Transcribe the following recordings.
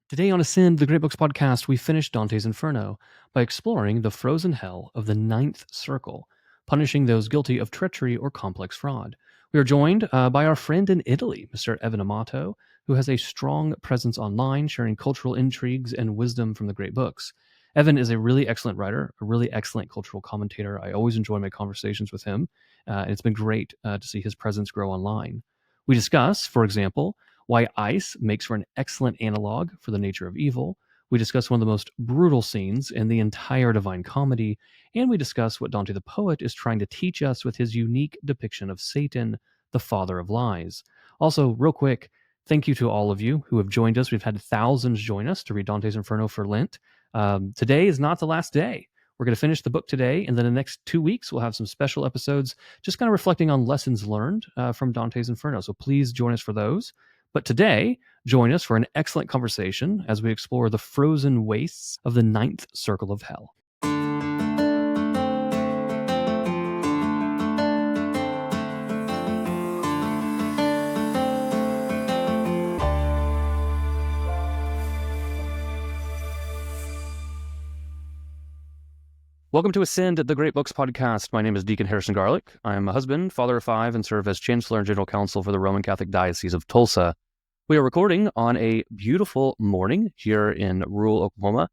Today on Ascend, the Great Books podcast, we finished Dante's Inferno by exploring the frozen hell of the ninth circle, punishing those guilty of treachery or complex fraud. We are joined by our friend in Italy, Mr. Evan Amato, who has a strong presence online, sharing cultural intrigues and wisdom from the great books. Evan is a really excellent writer, a really excellent cultural commentator. I always enjoy my conversations with him, and it's been great to see his presence grow online. We discuss, for example, why ice makes for an excellent analog for the nature of evil. We discuss one of the most brutal scenes in the entire Divine Comedy, and we discuss what Dante the poet is trying to teach us with his unique depiction of Satan, the father of lies. Also, real quick, thank you to all of you who have joined us. We've had thousands join us to read Dante's Inferno for Lent. Today is not the last day. We're going to finish the book today, and then in the next 2 weeks, we'll have some special episodes just kind of reflecting on lessons learned from Dante's Inferno. So please join us for those. But today, join us for an excellent conversation as we explore the frozen wastes of the ninth circle of hell. Welcome to Ascend, the Great Books podcast. My name is Deacon Harrison Garlick. I am a husband, father of 5, and serve as Chancellor and General Counsel for the Roman Catholic Diocese of Tulsa. We are recording on a beautiful morning here in rural Oklahoma.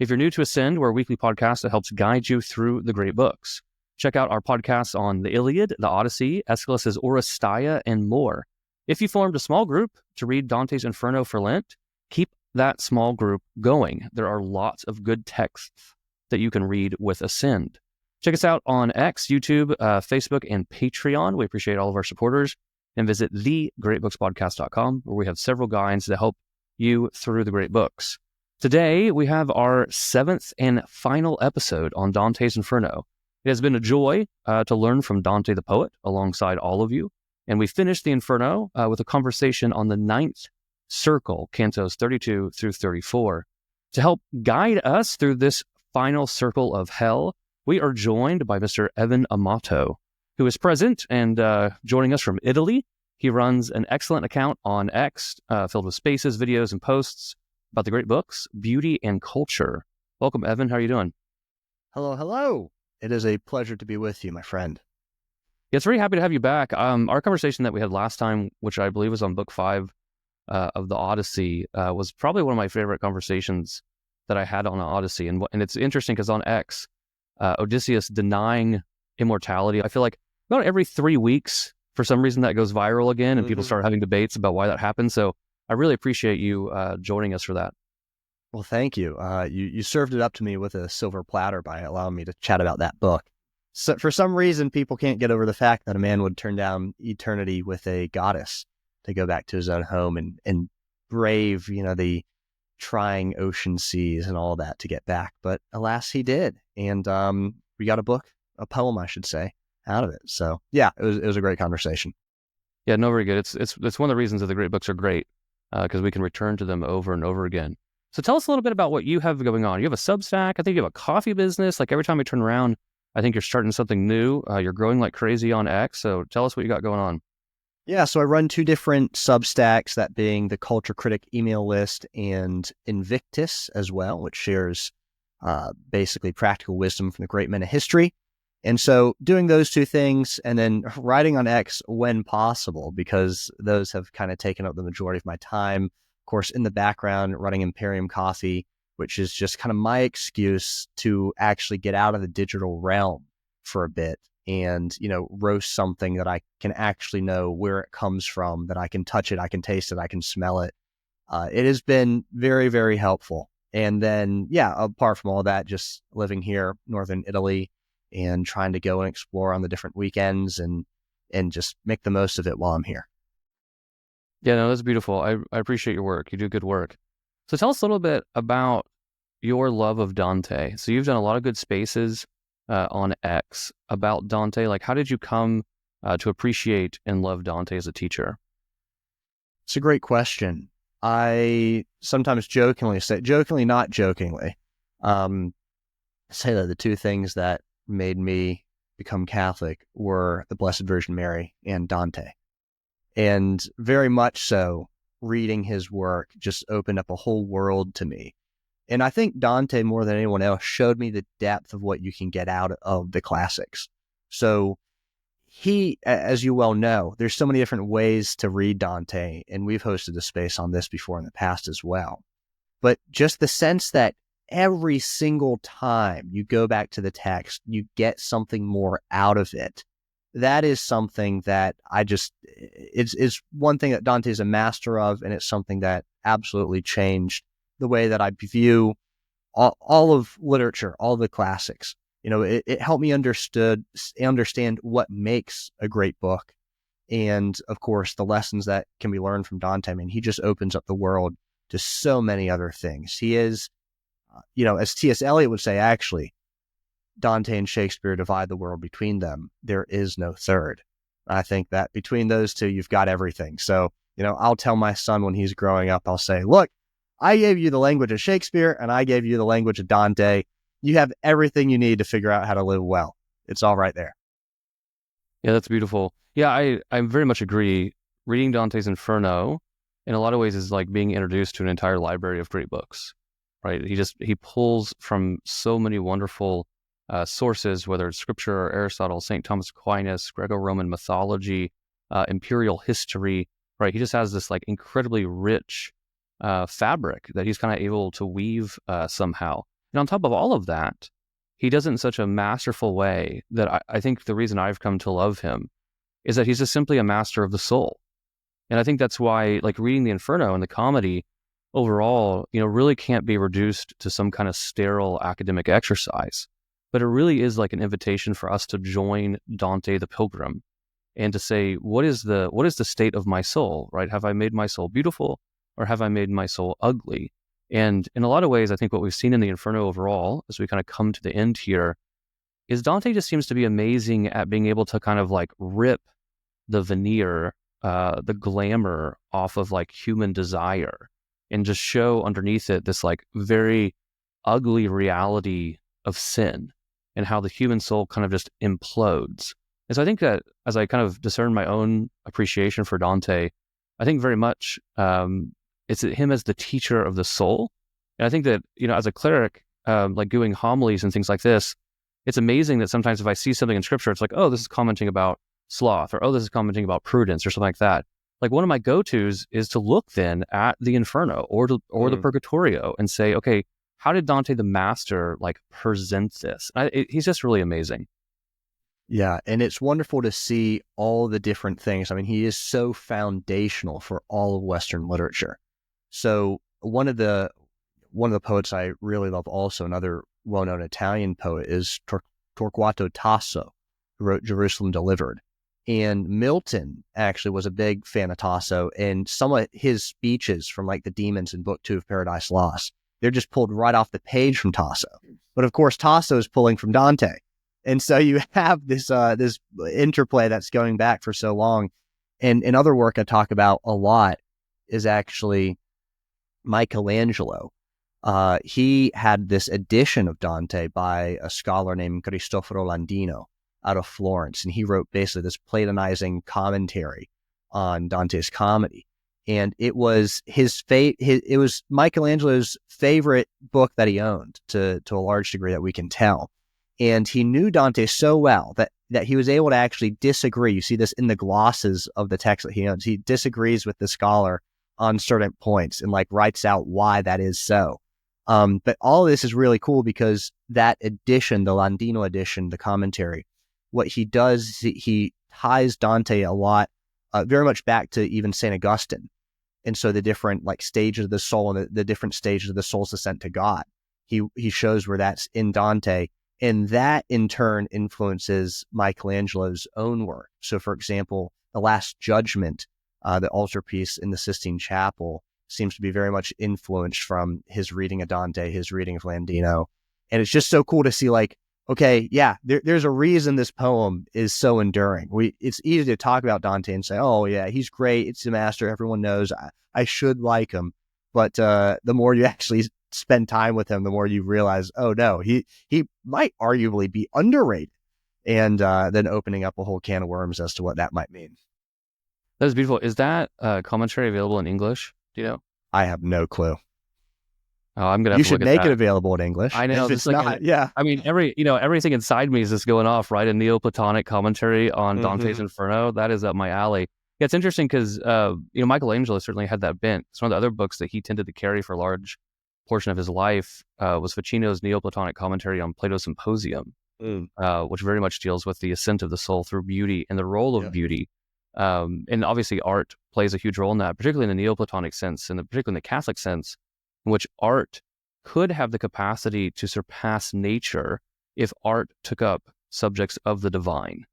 If you're new to Ascend, we're a weekly podcast that helps guide you through the great books. Check out our podcasts on the Iliad, the Odyssey, Aeschylus's Oresteia, and more. If you formed a small group to read Dante's Inferno for Lent, keep that small group going. There are lots of good texts that you can read with Ascend. Check us out on X, YouTube, Facebook, and Patreon. We appreciate all of our supporters. And visit thegreatbookspodcast.com, where we have several guides to help you through the great books. Today, we have our 7th and final episode on Dante's Inferno. It has been a joy to learn from Dante the poet alongside all of you. And we finished the Inferno with a conversation on the ninth circle, Cantos 32 through 34. To help guide us through this final circle of hell, we are joined by Mr. Evan Amato, who is present and joining us from Italy. He runs an excellent account on X filled with spaces, videos, and posts about the great books, beauty, and culture. Welcome, Evan. How are you doing? Hello. It is a pleasure to be with you, my friend. Yeah, it's very happy to have you back. Our conversation that we had last time, which I believe was on book 5 of the Odyssey, was probably one of my favorite conversations that I had on the Odyssey. And it's interesting because on X, Odysseus denying immortality, I feel like about every 3 weeks, for some reason, that goes viral again, and people start having debates about why that happened. So I really appreciate you joining us for that. Well, thank you. You served it up to me with a silver platter by allowing me to chat about that book. So for some reason, people can't get over the fact that a man would turn down eternity with a goddess to go back to his own home and brave, the trying ocean seas and all that to get back. But alas, he did. And we got a poem, I should say, out of it. So yeah, it was a great conversation. Yeah, no, very good. It's one of the reasons that the great books are great, because we can return to them over and over again. So tell us a little bit about what you have going on. You have a Substack. I think you have a coffee business. Like every time I turn around, I think you're starting something new. You're growing like crazy on X. So tell us what you got going on. Yeah, so I run 2 different Substacks, that being the Culture Critic email list and Invictus as well, which shares basically practical wisdom from the great men of history. And so doing those 2 things and then writing on X when possible, because those have kind of taken up the majority of my time. Of course, in the background, running Imperium Coffee, which is just kind of my excuse to actually get out of the digital realm for a bit and, roast something that I can actually know where it comes from, that I can touch it, I can taste it, I can smell it. It has been very, very helpful. And then, yeah, apart from all that, just living here, northern Italy, and trying to go and explore on the different weekends and just make the most of it while I'm here. Yeah, no, that's beautiful. I appreciate your work. You do good work. So tell us a little bit about your love of Dante. So you've done a lot of good spaces on X about Dante. Like, how did you come to appreciate and love Dante as a teacher? It's a great question. I sometimes not jokingly, say that the 2 things that made me become Catholic were the Blessed Virgin Mary and Dante. And very much so, reading his work just opened up a whole world to me. And I think Dante, more than anyone else, showed me the depth of what you can get out of the classics. So he, as you well know, there's so many different ways to read Dante, and we've hosted a space on this before in the past as well. But just the sense that every single time you go back to the text, you get something more out of it. That is something that it's one thing that Dante is a master of, and it's something that absolutely changed the way that I view all of literature, all the classics. It helped me understand what makes a great book. And of course, the lessons that can be learned from Dante. I mean, he just opens up the world to so many other things. He is, as T.S. Eliot would say, actually, Dante and Shakespeare divide the world between them. There is no third. I think that between those two, you've got everything. So, I'll tell my son when he's growing up, I'll say, look, I gave you the language of Shakespeare and I gave you the language of Dante. You have everything you need to figure out how to live well. It's all right there. Yeah, that's beautiful. Yeah, I very much agree. Reading Dante's Inferno in a lot of ways is like being introduced to an entire library of great books, right? He pulls from so many wonderful sources, whether it's scripture or Aristotle, St. Thomas Aquinas, Greco-Roman mythology, imperial history, right? He just has this like incredibly rich fabric that he's kind of able to weave somehow. And on top of all of that, he does it in such a masterful way that I think the reason I've come to love him is that he's just simply a master of the soul. And I think that's why, like, reading the Inferno and the comedy overall, really can't be reduced to some kind of sterile academic exercise. But it really is like an invitation for us to join Dante the Pilgrim and to say, what is the state of my soul, right? Have I made my soul beautiful or have I made my soul ugly? And in a lot of ways, I think what we've seen in the Inferno overall, as we kind of come to the end here, is Dante just seems to be amazing at being able to kind of like rip the veneer, the glamour off of like human desire and just show underneath it this like very ugly reality of sin and how the human soul kind of just implodes. And so I think that as I kind of discern my own appreciation for Dante, I think very much it's him as the teacher of the soul. And I think that, as a cleric, like doing homilies and things like this, it's amazing that sometimes if I see something in scripture, it's like, oh, this is commenting about sloth, or oh, this is commenting about prudence, or something like that. Like one of my go-tos is to look then at the Inferno or the Purgatorio and say, okay, how did Dante the master like present this? He's just really amazing. Yeah, and it's wonderful to see all the different things. I mean, he is so foundational for all of Western literature. So one of the poets I really love, also another well-known Italian poet, is Torquato Tasso, who wrote Jerusalem Delivered. And Milton actually was a big fan of Tasso, and some of his speeches from like the demons in Book 2 of Paradise Lost, they're just pulled right off the page from Tasso. But of course, Tasso is pulling from Dante. And so you have this interplay that's going back for so long. And another work I talk about a lot is actually Michelangelo. He had this edition of Dante by a scholar named Cristoforo Landino out of Florence, and he wrote basically this Platonizing commentary on Dante's comedy. And it was it was Michelangelo's favorite book that he owned to a large degree that we can tell. And he knew Dante so well that he was able to actually disagree. You see this in the glosses of the text that he owns. He disagrees with the scholar on certain points and like writes out why that is so. But all of this is really cool because that edition, the Landino edition, the commentary, what he does, he ties Dante a lot, very much back to even St. Augustine. And so the different like stages of the soul and the different stages of the soul's ascent to God, he shows where that's in Dante. And that in turn influences Michelangelo's own work. So for example, the Last Judgment, the altarpiece in the Sistine Chapel, seems to be very much influenced from his reading of Dante, his reading of Landino. And it's just so cool to see like, okay, yeah, there's a reason this poem is so enduring. It's easy to talk about Dante and say, oh yeah, he's great. It's the master. Everyone knows I should like him. But the more you actually spend time with him, the more you realize, oh no, he might arguably be underrated. And then opening up a whole can of worms as to what that might mean. That is beautiful. Is that commentary available in English? Do you know? I have no clue. Oh, I'm gonna have You to look should at make that. it available in English. I know. If This is it's like not, yeah. I mean, everything inside me is just going off, right? A Neoplatonic commentary on Dante's Hmm. Inferno. That is up my alley. Yeah, it's interesting because, Michelangelo certainly had that bent. It's one of the other books that he tended to carry for a large portion of his life was Ficino's Neoplatonic commentary on Plato's Symposium, Mm. which very much deals with the ascent of the soul through beauty and the role of Yeah. beauty. And obviously art plays a huge role in that, particularly in the Neoplatonic sense, and particularly in the Catholic sense, in which art could have the capacity to surpass nature if art took up subjects of the divine,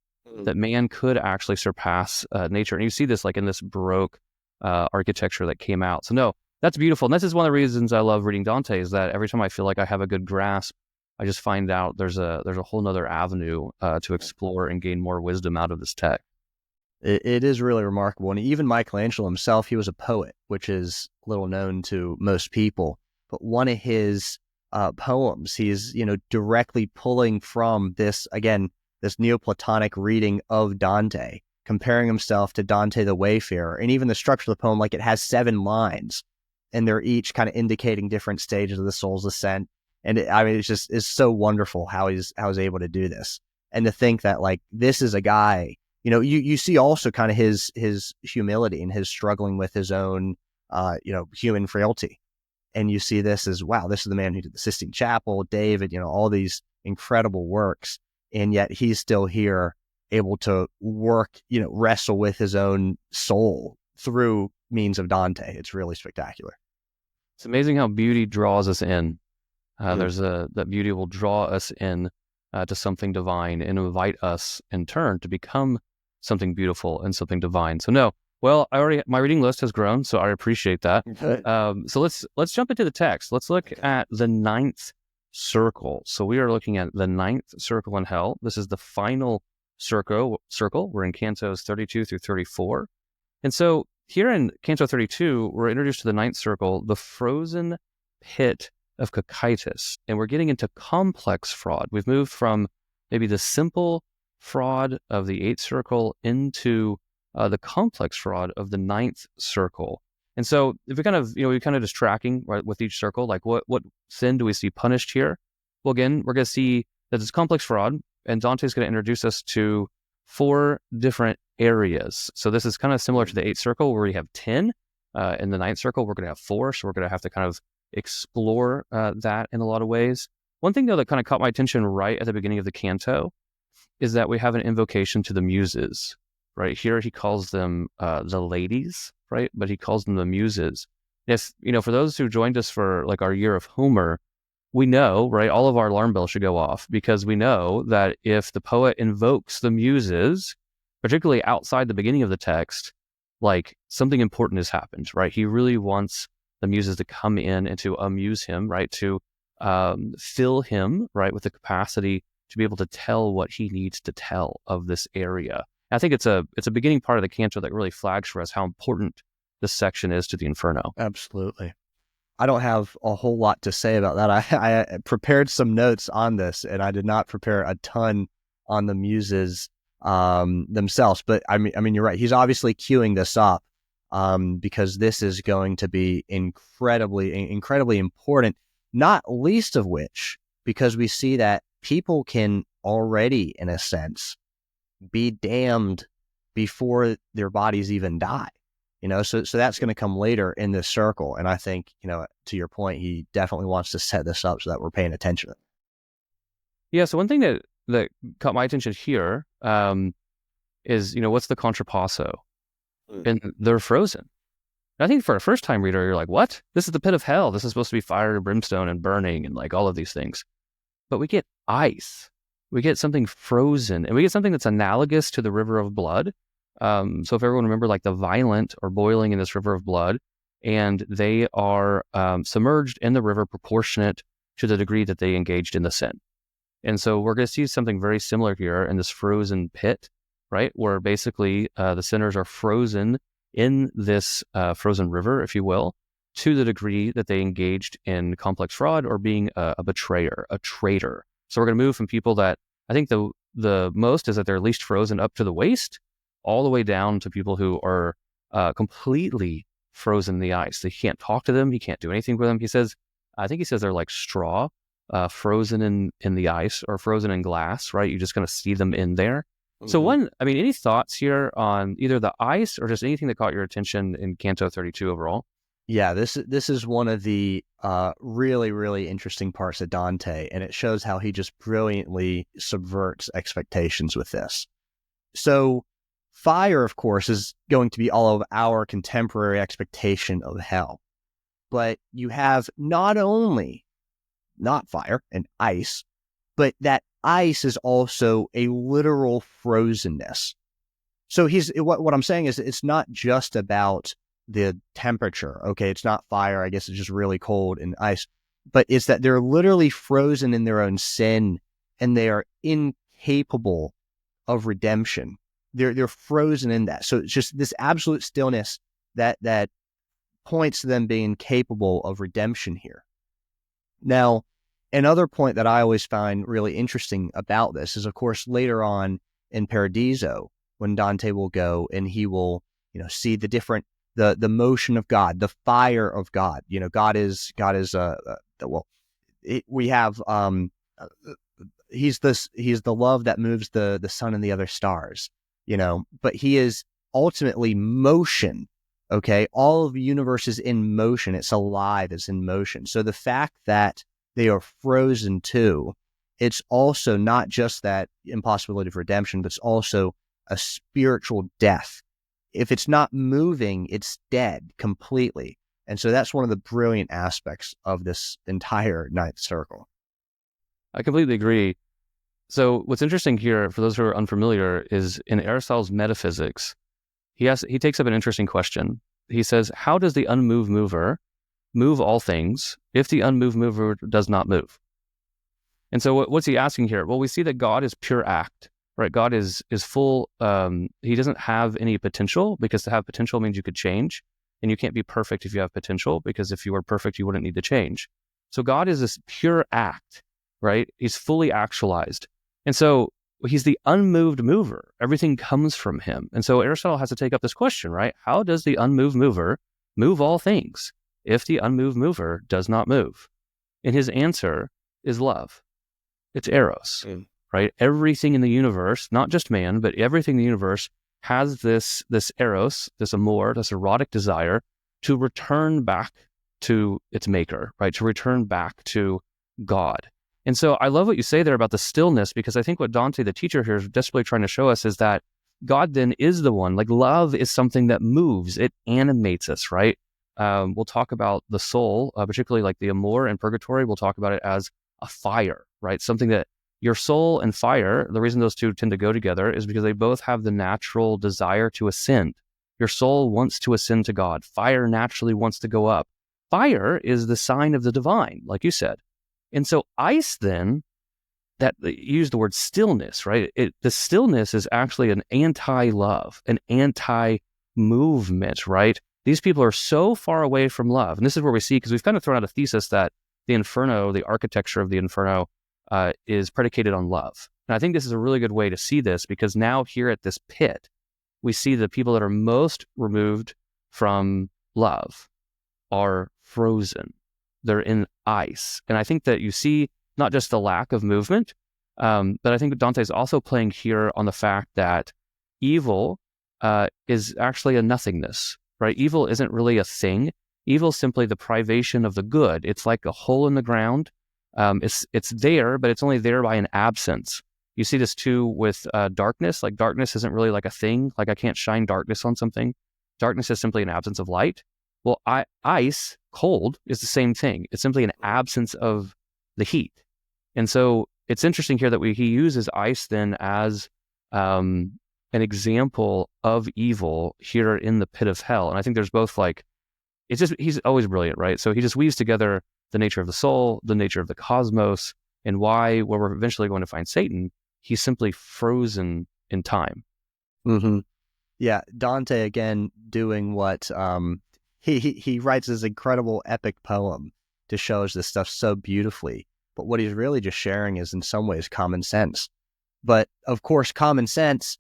that man could actually surpass nature. And you see this like in this Baroque architecture that came out. So no, that's beautiful. And this is one of the reasons I love reading Dante, is that every time I feel like I have a good grasp, I just find out there's a whole nother avenue to explore and gain more wisdom out of this text. It is really remarkable. And even Michelangelo himself, he was a poet, which is little known to most people. But one of his poems, he's, directly pulling from this, again, this Neoplatonic reading of Dante, comparing himself to Dante the Wayfarer. And even the structure of the poem, like it has 7 lines, and they're each kind of indicating different stages of the soul's ascent. And it's so wonderful how he's able to do this. And to think that like this is a guy, you see also kind of his humility and his struggling with his own, human frailty. And you see this as, wow, this is the man who did the Sistine Chapel, David, all these incredible works. And yet he's still here able to work, wrestle with his own soul through means of Dante. It's really spectacular. It's amazing how beauty draws us in. That beauty will draw us in to something divine and invite us in turn to become something beautiful and something divine. So no, well, my reading list has grown, so I appreciate that. So let's jump into the text. Let's look at the 9th circle. So we are looking at the 9th circle in hell. This is the final circle. We're in Cantos 32 through 34. And so here in Canto 32, we're introduced to the 9th circle, the frozen pit of Cocytus, and we're getting into complex fraud. We've moved from maybe the simple fraud of the 8th circle into the complex fraud of the 9th circle. And so if we we're kind of just tracking right with each circle, like what sin do we see punished here? Well, again, we're going to see that it's complex fraud, and Dante's going to introduce us to 4 different areas. So this is kind of similar to the 8th circle where we have 10. In the 9th circle, we're going to have 4. So we're going to have to kind of explore that in a lot of ways. One thing, though, that kind of caught my attention right at the beginning of the canto is that we have an invocation to the muses. Right here, he calls them the ladies, right? But he calls them the muses. Yes, for those who joined us for like our year of Homer, we know, right? All of our alarm bells should go off because we know that if the poet invokes the muses, particularly outside the beginning of the text, like something important has happened, right? He really wants the muses to come in and to amuse him, right? To fill him, right, with the capacity to be able to tell what he needs to tell of this area. I think it's a beginning part of the canto that really flags for us how important this section is to the Inferno. Absolutely. I don't have a whole lot to say about that. I prepared some notes on this, and I did not prepare a ton on the muses themselves. But I mean, you're right. He's obviously queuing this up because this is going to be incredibly important. Not least of which, because we see that people can already, in a sense, be damned before their bodies even die. So that's going to come later in this circle. And I think, to your point, he definitely wants to set this up so that we're paying attention. Yeah. So one thing that caught my attention here is, what's the contrapasso? And they're frozen. I think for a first time reader, you're like, what? This is the pit of hell. This is supposed to be fire and brimstone and burning and like all of these things. But we get ice. We get something frozen, and we get something that's analogous to the river of blood. So if everyone remember like the violent or boiling in this river of blood, and they are submerged in the river proportionate to the degree that they engaged in the sin. And so we're going to see something very similar here in this frozen pit, right? Where basically the sinners are frozen in this frozen river, if you will, to the degree that they engaged in complex fraud or being a betrayer, a traitor. So we're going to move from people that I think the most is that they're at least frozen up to the waist, all the way down to people who are completely frozen in the ice. They can't talk to them. He can't do anything with them. I think he says they're like straw, frozen in the ice or frozen in glass, right? You just kind of see them in there. So any thoughts here on either the ice or just anything that caught your attention in Canto 32 overall? Yeah, this is one of the really, really interesting parts of Dante, and it shows how he just brilliantly subverts expectations with this. So fire, of course, is going to be all of our contemporary expectation of hell. But you have not only not fire and ice, but that ice is also a literal frozenness. So what I'm saying is it's not just about the temperature. Okay, it's not fire. I guess it's just really cold and ice. But it's that they're literally frozen in their own sin, and they are incapable of redemption. They're frozen in that. So it's just this absolute stillness that points to them being capable of redemption here. Now, another point that I always find really interesting about this is, of course, later on in Paradiso, when Dante will go and he will, see the different, the motion of God, the fire of God. We have, he's the love that moves the sun and the other stars, but he is ultimately motion. Okay. All of the universe is in motion. It's alive. It's in motion. So the fact that they are frozen too, it's also not just that impossibility of redemption, but it's also a spiritual death. If it's not moving, it's dead completely. And so that's one of the brilliant aspects of this entire ninth circle. I completely agree. So what's interesting here, for those who are unfamiliar, is in Aristotle's Metaphysics, he takes up an interesting question. He says, how does the unmoved mover move all things if the unmoved mover does not move? And so what's he asking here? Well, we see that God is pure act, right? God is full. He doesn't have any potential, because to have potential means you could change, and you can't be perfect if you have potential, because if you were perfect, you wouldn't need to change. So God is this pure act, right? He's fully actualized. And so he's the unmoved mover. Everything comes from him. And so Aristotle has to take up this question, right? How does the unmoved mover move all things if the unmoved mover does not move? And his answer is love. It's eros, right? Everything in the universe, not just man, but everything in the universe has this eros, this amor, this erotic desire to return back to its maker, right? To return back to God. And so I love what you say there about the stillness, because I think what Dante, the teacher here, is desperately trying to show us is that God then is the one. Like, love is something that moves. It animates us, right? We'll talk about the soul, particularly like the amor and purgatory. We'll talk about it as a fire, right? Something that your soul and fire, the reason those two tend to go together is because they both have the natural desire to ascend. Your soul wants to ascend to God. Fire naturally wants to go up. Fire is the sign of the divine, like you said. And so ice then, that use the word stillness, right? The stillness is actually an anti-love, an anti-movement, right? These people are so far away from love. And this is where we see, because we've kind of thrown out a thesis that the Inferno, the architecture of the Inferno, is predicated on love. And I think this is a really good way to see this, because now here at this pit, we see the people that are most removed from love are frozen. They're in ice. And I think that you see not just the lack of movement, but I think Dante's also playing here on the fact that evil is actually a nothingness, right? Evil isn't really a thing. Evil is simply the privation of the good. It's like a hole in the ground. It's there, but it's only there by an absence. You see this too with darkness. Like, darkness isn't really like a thing. Like, I can't shine darkness on something. Darkness is simply an absence of light. Well, ice, cold, is the same thing. It's simply an absence of the heat. And so it's interesting here that he uses ice then as an example of evil here in the pit of hell. And I think there's both, like, he's always brilliant, right? So he just weaves together the nature of the soul, the nature of the cosmos, and why, where we're eventually going to find Satan, he's simply frozen in time. Mm-hmm. Yeah, Dante, again, doing what... He writes this incredible epic poem to show us this stuff so beautifully. But what he's really just sharing is, in some ways, common sense. But of course, common sense,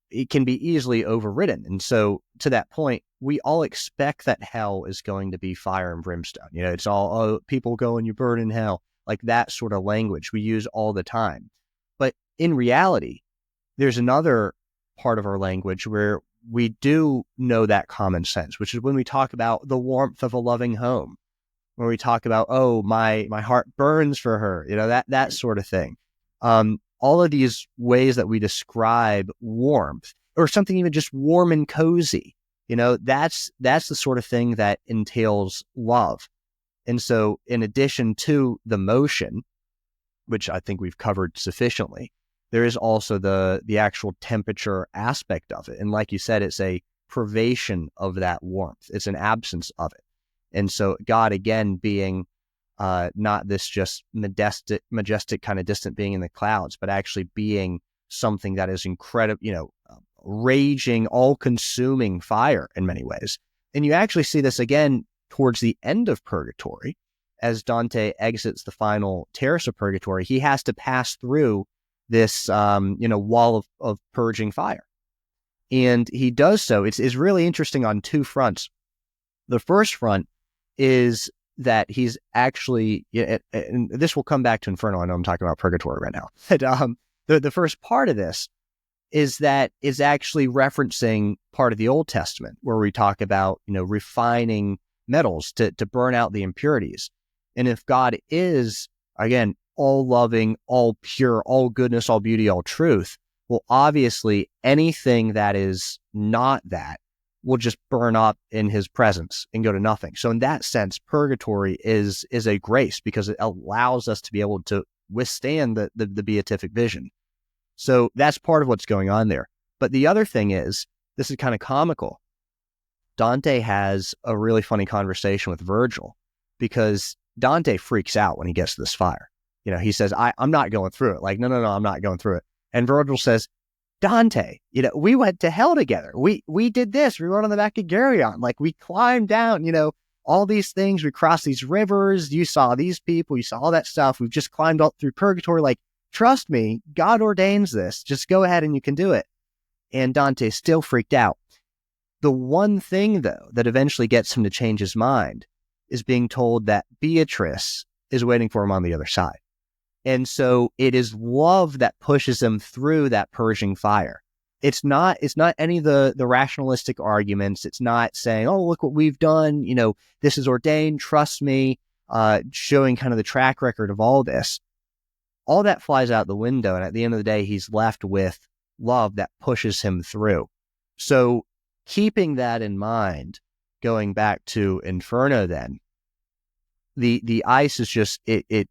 it can be easily overridden. And so to that point, we all expect that hell is going to be fire and brimstone. It's all, oh, people go and you burn in hell, like that sort of language we use all the time. But in reality, there's another part of our language where we do know that common sense, which is when we talk about the warmth of a loving home, when we talk about, oh, my heart burns for her, that sort of thing. All of these ways that we describe warmth, or something even just warm and cozy, that's the sort of thing that entails love. And so in addition to the motion, which I think we've covered sufficiently, there is also the actual temperature aspect of it. And like you said, it's a privation of that warmth. It's an absence of it. And so God, again, being not this just majestic kind of distant being in the clouds, but actually being something that is incredible, raging, all-consuming fire in many ways. And you actually see this again towards the end of Purgatory. As Dante exits the final terrace of Purgatory, he has to pass through this, wall of purging fire. And he does so. It's really interesting on two fronts. The first front is that he's actually, and this will come back to Inferno. I know I'm talking about Purgatory right now. But the first part of this is that is actually referencing part of the Old Testament, where we talk about, refining metals to burn out the impurities. And if God is, again, all loving, all pure, all goodness, all beauty, all truth, well, obviously anything that is not that will just burn up in his presence and go to nothing. So in that sense, Purgatory is a grace, because it allows us to be able to withstand the beatific vision. So that's part of what's going on there. But the other thing is, this is kind of comical. Dante has a really funny conversation with Virgil, because Dante freaks out when he gets to this fire. He says, I'm not going through it. Like, no, I'm not going through it. And Virgil says, Dante, we went to hell together. We did this. We rode on the back of Geryon. Like, we climbed down, all these things. We crossed these rivers. You saw these people. You saw all that stuff. We've just climbed up through Purgatory. Like, trust me, God ordains this. Just go ahead and you can do it. And Dante's still freaked out. The one thing, though, that eventually gets him to change his mind is being told that Beatrice is waiting for him on the other side. And so it is love that pushes him through that purging fire. It's not any of the rationalistic arguments. It's not saying, oh, look what we've done. This is ordained. Trust me, showing kind of the track record of all this. All that flies out the window. And at the end of the day, he's left with love that pushes him through. So keeping that in mind, going back to Inferno then, the ice is just, it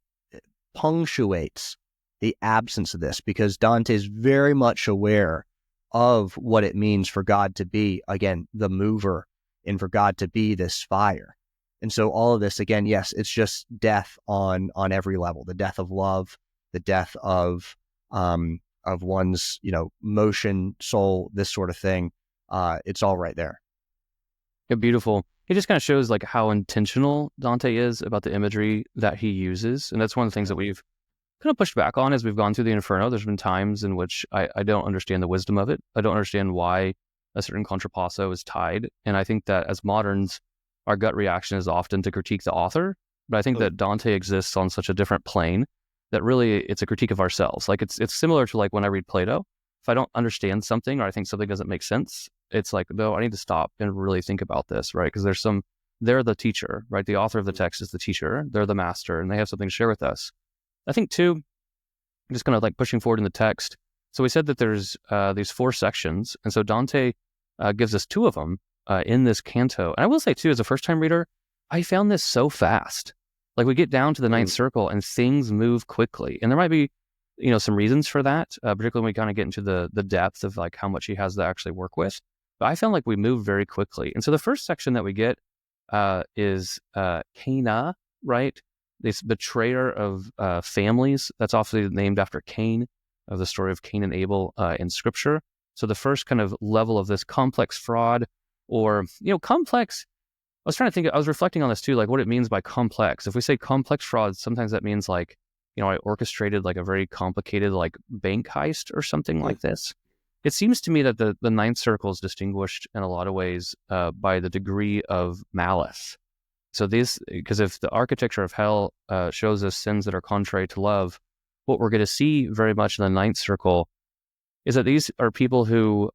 punctuates the absence of this, because Dante is very much aware of what it means for God to be, again, the mover, and for God to be this fire. And so all of this, again, yes, it's just death on every level, the death of love, the death of one's, motion, soul, this sort of thing. It's all right there. Yeah, beautiful. It just kind of shows like how intentional Dante is about the imagery that he uses. And that's one of the things that we've kind of pushed back on as we've gone through the Inferno. There's been times in which I don't understand the wisdom of it. I don't understand why a certain contrapasso is tied. And I think that as moderns, our gut reaction is often to critique the author. But I think that Dante exists on such a different plane that really it's a critique of ourselves. Like it's similar to like when I read Plato. If I don't understand something, or I think something doesn't make sense, it's like, no, I need to stop and really think about this, right? Because they're the teacher, right? The author of the text is the teacher. They're the master, and they have something to share with us. I think too, just kind of like pushing forward in the text. So we said that there's these 4 sections. And so Dante gives us 2 of them in this canto. And I will say too, as a first-time reader, I found this so fast. Like we get down to the 9th circle and things move quickly. And there might be, some reasons for that, particularly when we kind of get into the depth of like how much he has to actually work with. But I found like we move very quickly. And so the first section that we get is Cana, right? This betrayer of families. That's often named after Cain, of the story of Cain and Abel in Scripture. So the first kind of level of this complex fraud, or complex. I was reflecting on this too, like what it means by complex. If we say complex fraud, sometimes that means like, I orchestrated like a very complicated like bank heist or something like this. it seems to me that the ninth circle is distinguished in a lot of ways by the degree of malice. So because if the architecture of hell shows us sins that are contrary to love, what we're going to see very much in the ninth circle is that these are people who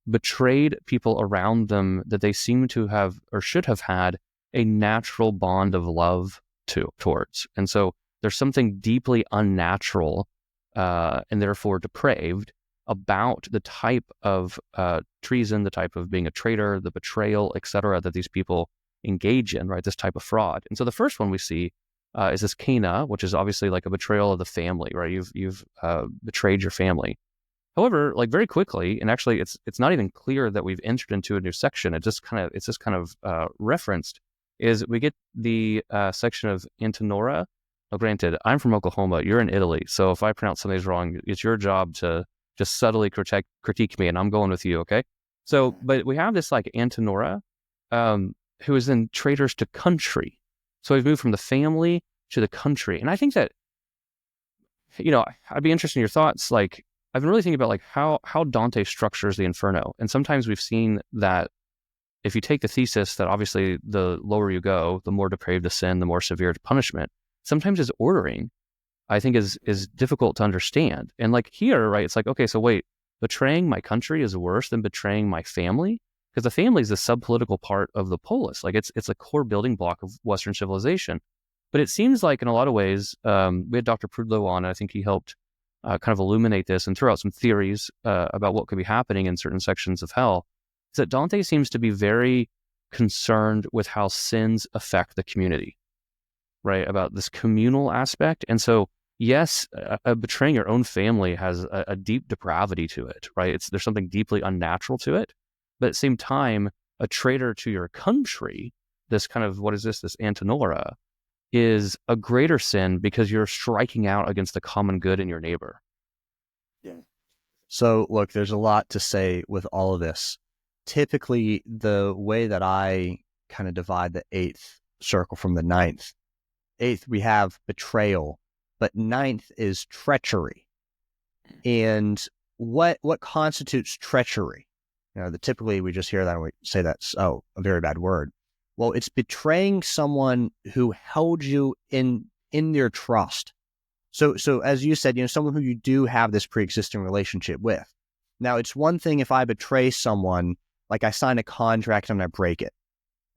betrayed people around them that they seem to have or should have had a natural bond of love towards. And so there's something deeply unnatural and therefore depraved about the type of treason, the type of being a traitor, the betrayal, etc., that these people engage in, right? This type of fraud. And so the first one we see is this Cana, which is obviously like a betrayal of the family, right? You've betrayed your family. However, like very quickly, and actually it's not even clear that we've entered into a new section. It's just kind of referenced. Is we get the section of Antenora. Now, granted, I'm from Oklahoma. You're in Italy, so if I pronounce some of these wrong, it's your job to just subtly critique me, and I'm going with you, okay? So, but we have this like Antenora, who is then traitors to country. So we've moved from the family to the country, and I think that, I'd be interested in your thoughts. Like, I've been really thinking about like how Dante structures the Inferno, and sometimes we've seen that if you take the thesis that obviously the lower you go, the more depraved the sin, the more severe the punishment. Sometimes his ordering, I think, is difficult to understand. And like here, right, it's like, okay, so wait, betraying my country is worse than betraying my family? Because the family is the sub-political part of the polis. Like it's a core building block of Western civilization. But it seems like in a lot of ways, we had Dr. Prudlow on, and I think he helped kind of illuminate this and throw out some theories about what could be happening in certain sections of hell, is that Dante seems to be very concerned with how sins affect the community, right? About this communal aspect. And so, yes, betraying your own family has a deep depravity to it, right? There's something deeply unnatural to it. But at the same time, a traitor to your country, this kind of, what is this Antenora, is a greater sin because you're striking out against the common good in your neighbor. Yeah. So look, there's a lot to say with all of this. Typically, the way that I kind of divide the eighth circle from the ninth, eighth, we have betrayal, but ninth is treachery. And what constitutes treachery? Typically we just hear that and we say that's, a very bad word. Well, it's betraying someone who held you in their trust. So as you said, someone who you do have this pre-existing relationship with. Now, it's one thing if I betray someone, like I sign a contract and I break it.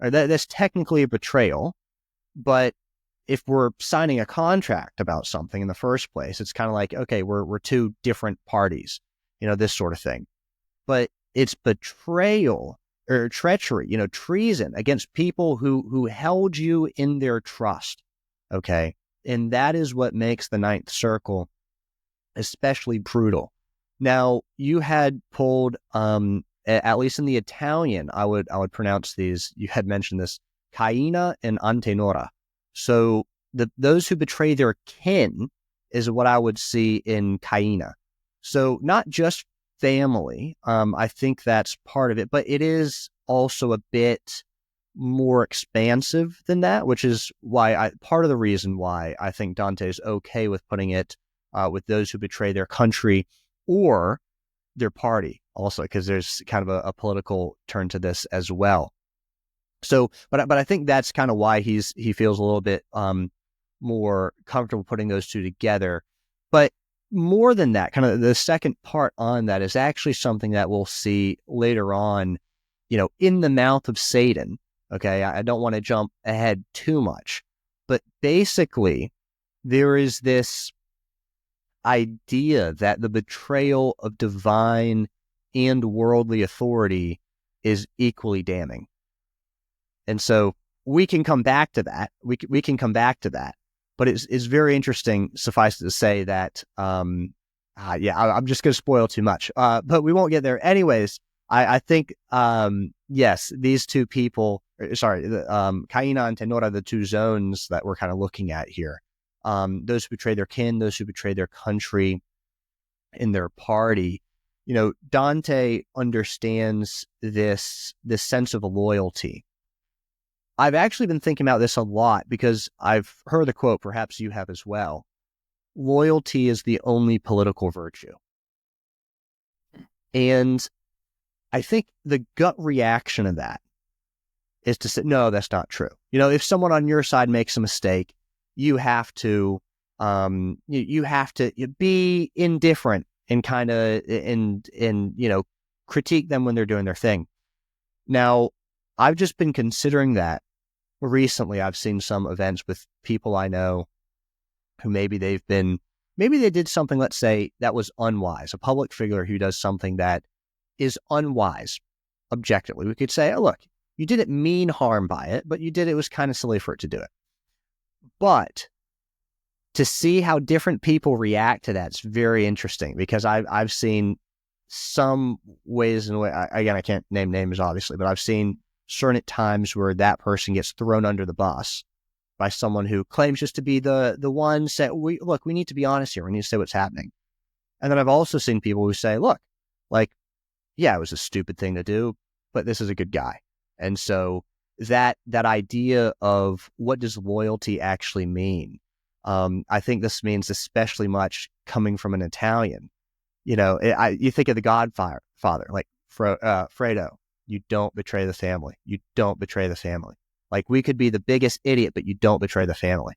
That's technically a betrayal, but if we're signing a contract about something in the first place, it's kind of like, okay, we're two different parties, this sort of thing. But it's betrayal or treachery, treason against people who held you in their trust. Okay. And that is what makes the ninth circle especially brutal. Now, you had pulled, at least in the Italian, I would pronounce these, you had mentioned this, Caina and Antenora. So those who betray their kin is what I would see in Caina. So not just family, I think that's part of it, but it is also a bit more expansive than that, which is why part of the reason why I think Dante is okay with putting it with those who betray their country or their party also, because there's kind of a political turn to this as well. So, but I think that's kind of why he feels a little bit more comfortable putting those two together. But more than that, kind of the second part on that is actually something that we'll see later on, in the mouth of Satan. Okay, I don't want to jump ahead too much, but basically there is this idea that the betrayal of divine and worldly authority is equally damning. And so we can come back to that. We can come back to that. But it's very interesting, suffice it to say that, I'm just going to spoil too much, but we won't get there. Anyways, I think, yes, these two people, Caina and Tenora, the two zones that we're kind of looking at here, those who betray their kin, those who betray their country in their party, Dante understands this sense of loyalty. I've actually been thinking about this a lot because I've heard the quote, perhaps you have as well. Loyalty is the only political virtue. And I think the gut reaction of that is to say, no, that's not true. If someone on your side makes a mistake, you have to you have to be indifferent and kind of critique them when they're doing their thing. Now, I've just been considering that recently. I've seen some events with people I know who maybe they did something, let's say, that was unwise, a public figure who does something that is unwise objectively. We could say, oh, look, you didn't mean harm by it, but it was kind of silly for it to do it. But to see how different people react to that's very interesting, because I've seen some ways and again, I can't name names obviously, but I've seen certain times where that person gets thrown under the bus by someone who claims just to be the one say, we need to be honest here. We need to say what's happening. And then I've also seen people who say, look, like, yeah, it was a stupid thing to do, but this is a good guy. And so that idea of what does loyalty actually mean? I think this means especially much coming from an Italian. You think of the Godfather, like Fredo, you don't betray the family. You don't betray the family. Like, we could be the biggest idiot, but you don't betray the family.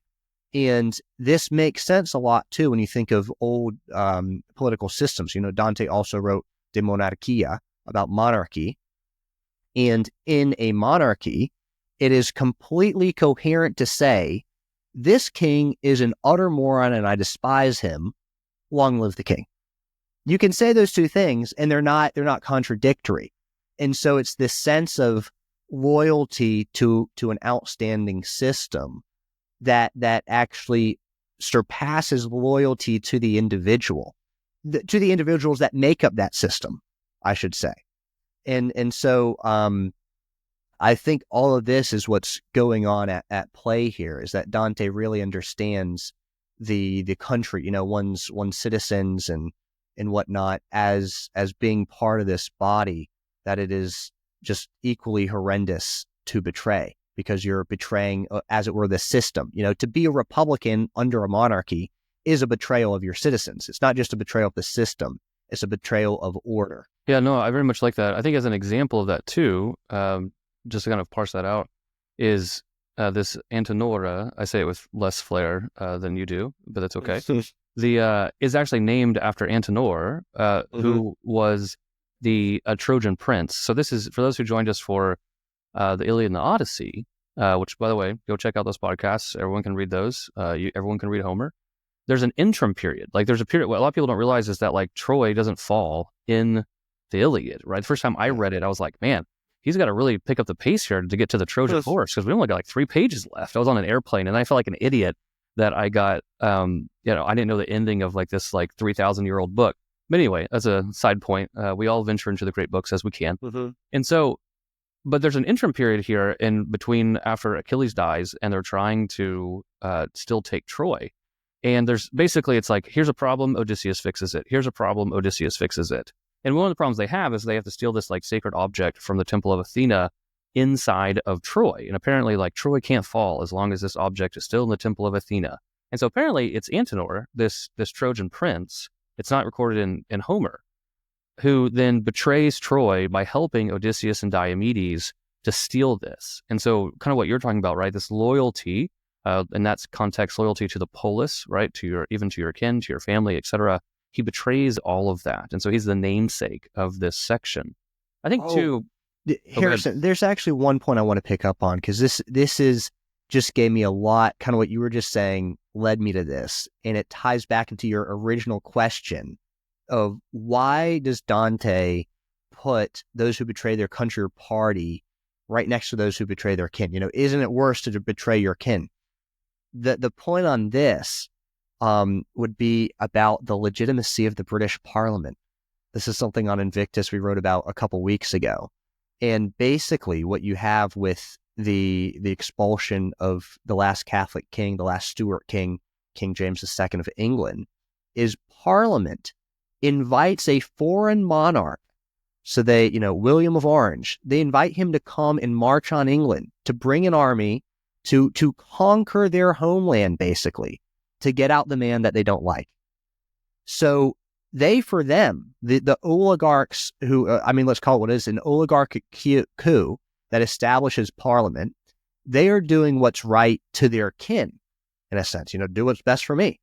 And this makes sense a lot, too, when you think of old political systems. Dante also wrote De Monarchia, about monarchy. And in a monarchy, it is completely coherent to say, this king is an utter moron and I despise him. Long live the king. You can say those two things and they're not contradictory. And so it's this sense of loyalty to an outstanding system that actually surpasses loyalty to the individual, to the individuals that make up that system, I should say. And so I think all of this is what's going on at play here, is that Dante really understands the country, one's citizens and whatnot as being part of this body, that it is just equally horrendous to betray, because you're betraying, as it were, the system. To be a Republican under a monarchy is a betrayal of your citizens. It's not just a betrayal of the system. It's a betrayal of order. Yeah, no, I very much like that. I think as an example of that too, just to kind of parse that out, is this Antenora. I say it with less flair than you do, but that's okay. Is actually named after Antenor, who was the Trojan prince. So this is, for those who joined us for the Iliad and the Odyssey, which, by the way, go check out those podcasts. Everyone can read those. Everyone can read Homer. There's an interim period. Like, there's a period, what a lot of people don't realize is that, like, Troy doesn't fall in the Iliad, right? The first time I read it, I was like, man, he's got to really pick up the pace here to get to the Trojan horse, because we only got like 3 pages left. I was on an airplane and I felt like an idiot that I got, I didn't know the ending of like this like 3,000-year-old book. But anyway, as a side point, we all venture into the great books as we can. And so, but there's an interim period here in between after Achilles dies and they're trying to still take Troy. And there's basically, it's like, here's a problem, Odysseus fixes it. Here's a problem, Odysseus fixes it. And one of the problems they have is they have to steal this like sacred object from the Temple of Athena inside of Troy. And apparently, like, Troy can't fall as long as this object is still in the Temple of Athena. And so apparently it's Antenor, this Trojan prince, it's not recorded in Homer, who then betrays Troy by helping Odysseus and Diomedes to steal this. And so kind of what you're talking about, right? This loyalty, in that context, loyalty to the polis, right? Even to your kin, to your family, etc. He betrays all of that. And so he's the namesake of this section. I think too... Harrison, there's actually one point I want to pick up on, because this is just gave me a lot, kind of what you were just saying led me to this. And it ties back into your original question of why does Dante put those who betray their country or party right next to those who betray their kin? Isn't it worse to betray your kin? The point on this would be about the legitimacy of the British Parliament. This is something on Invictus we wrote about a couple weeks ago. And basically what you have with the expulsion of the last Catholic king, the last Stuart king, King James II of England, is Parliament invites a foreign monarch. So they, William of Orange, they invite him to come and march on England, to bring an army to conquer their homeland, basically, to get out the man that they don't like. So they, for them, the oligarchs who, let's call it what it is, an oligarchic coup that establishes parliament, they are doing what's right to their kin, in a sense, do what's best for me,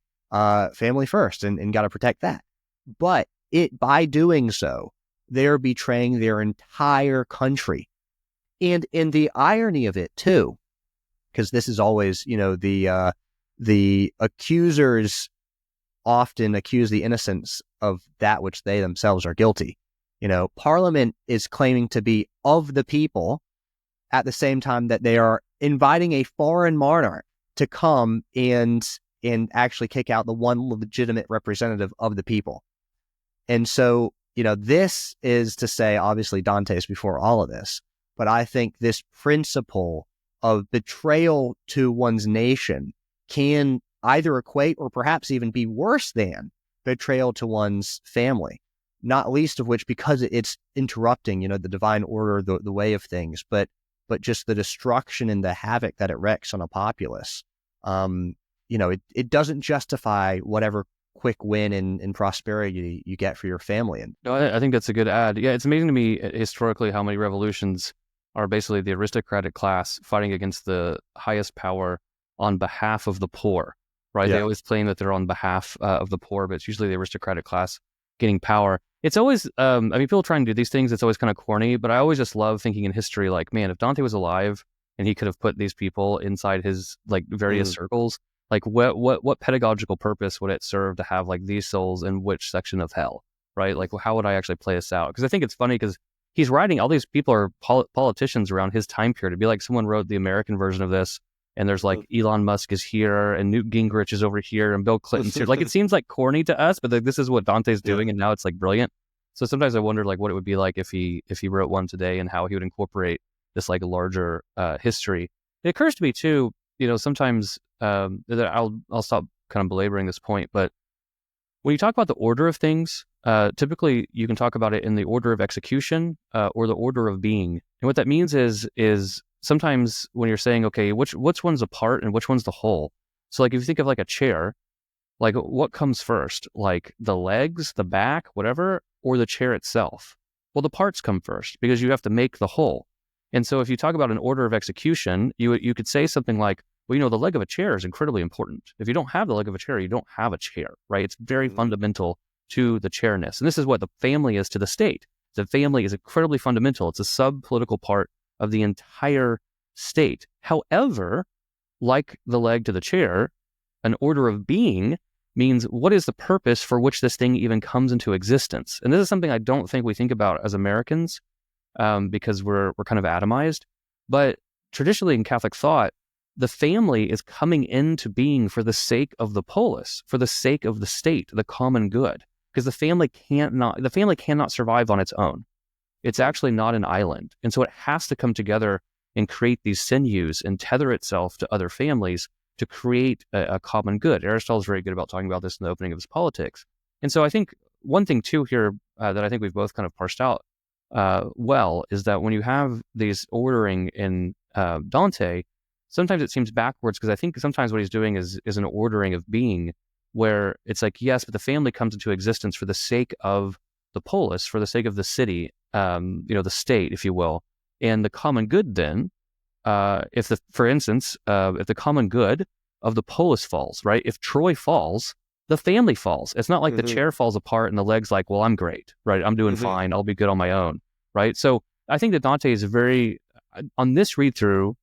family first, and got to protect that. But by doing so, they're betraying their entire country. And in the irony of it too, because this is always, the accusers often accuse the innocents of that which they themselves are guilty. Parliament is claiming to be of the people at the same time that they are inviting a foreign monarch to come and actually kick out the one legitimate representative of the people. And so, this is to say, obviously Dante's before all of this, but I think this principle of betrayal to one's nation can either equate or perhaps even be worse than betrayal to one's family, not least of which because it's interrupting, the divine order, the way of things, but just the destruction and the havoc that it wreaks on a populace. It doesn't justify whatever quick win and prosperity you get for your family. And no, I think that's a good add. Yeah, it's amazing to me historically how many revolutions are basically the aristocratic class fighting against the highest power on behalf of the poor, right? Yeah. They always claim that they're on behalf of the poor, but it's usually the aristocratic class getting power. It's always, people try and do these things, it's always kind of corny, but I always just love thinking in history, like, man, if Dante was alive and he could have put these people inside his various circles, what pedagogical purpose would it serve to have these souls in which section of hell, right? How would I actually play this out? Because I think it's funny because he's writing, all these people are politicians around his time period. It'd be like someone wrote the American version of this, and there's Elon Musk is here, and Newt Gingrich is over here, and Bill Clinton's here. It seems corny to us, but this is what Dante's doing, and now it's brilliant. So sometimes I wonder what it would be like if he wrote one today, and how he would incorporate this larger history. It occurs to me too, sometimes that I'll stop kind of belaboring this point, but when you talk about the order of things, typically you can talk about it in the order of execution or the order of being. And what that means is sometimes when you're saying, okay, which one's a part and which one's the whole. So if you think of a chair, what comes first? The legs, the back, whatever, or the chair itself? Well, the parts come first because you have to make the whole. And so if you talk about an order of execution, you could say something like, well, the leg of a chair is incredibly important. If you don't have the leg of a chair, you don't have a chair, right? It's very fundamental to the chairness. And this is what the family is to the state. The family is incredibly fundamental. It's a sub-political part of the entire state. However, like the leg to the chair, an order of being means what is the purpose for which this thing even comes into existence? And this is something I don't think we think about as Americans because we're kind of atomized. But traditionally in Catholic thought, the family is coming into being for the sake of the polis, for the sake of the state, the common good, because the family cannot survive on its own. It's actually not an island. And so it has to come together and create these sinews and tether itself to other families to create a common good. Aristotle's very good about talking about this in the opening of his Politics. And so I think one thing too here that I think we've both kind of parsed out well is that when you have these ordering in Dante, sometimes it seems backwards because I think sometimes what he's doing is an ordering of being where it's yes, but the family comes into existence for the sake of the polis, for the sake of the city, the state, if you will. And the common good then, for instance, if the common good of the polis falls, right? If Troy falls, the family falls. It's not the chair falls apart and the leg's well, I'm great, right? I'm doing fine. I'll be good on my own, right? So I think that Dante is on this read through,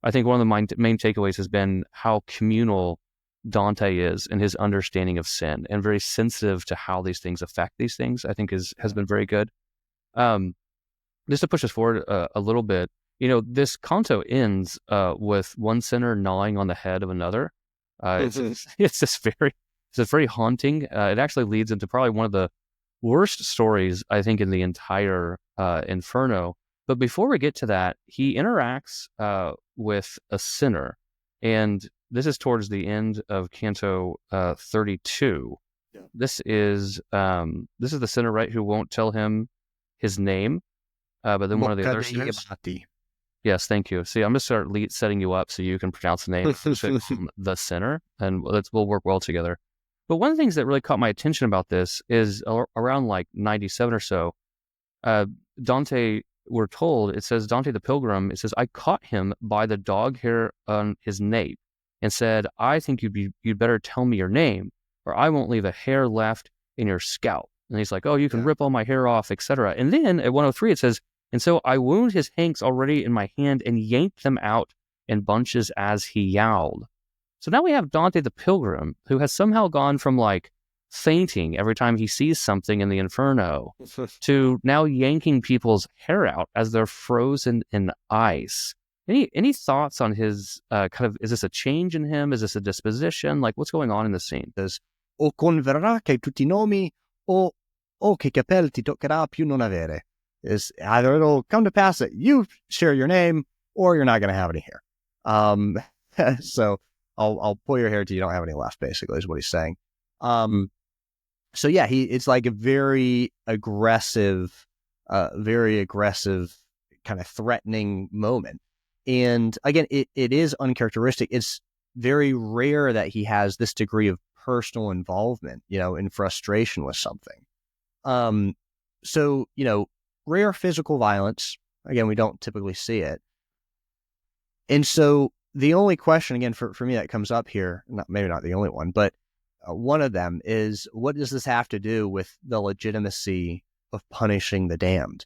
I think one of the main takeaways has been how communal Dante is in his understanding of sin and very sensitive to how these things affect these things, I think has been very good. Just to push us forward a little bit, this canto ends with one sinner gnawing on the head of another. It's very haunting. It actually leads into probably one of the worst stories, I think, in the entire Inferno. But before we get to that, he interacts with a sinner. And this is towards the end of Canto 32. Yeah. This is the sinner, right, who won't tell him his name. But then one of the other sinners. Yes, thank you. See, I'm going to start setting you up so you can pronounce the name. The sinner, and we'll work well together. But one of the things that really caught my attention about this is around like 97 or so, Dante, we're told, it says, Dante the Pilgrim, it says, I caught him by the dog hair on his nape and said, I think you'd better tell me your name, or I won't leave a hair left in your scalp. And he's like, oh, you can rip all my hair off, etc. And then at 103, it says, and so I wound his hanks already in my hand and yanked them out in bunches as he yowled. So now we have Dante the Pilgrim, who has somehow gone from like fainting every time he sees something in the Inferno to now yanking people's hair out as they're frozen in ice. Any thoughts on his is this a change in him? Is this a disposition? Like, what's going on in this scene? Says, o converrà che tutti i nomi o che capelli ti toccherà più non avere. Is either it'll come to pass that you share your name or you're not going to have any hair. So I'll pull your hair till you don't have any left, basically, is what he's saying. So yeah, it's like a very aggressive kind of threatening moment. And again, it is uncharacteristic. It's very rare that he has this degree of personal involvement, in frustration with something. So, rare physical violence. Again, we don't typically see it. And so the only question, again, for me that comes up here, maybe not the only one, but one of them is, what does this have to do with the legitimacy of punishing the damned?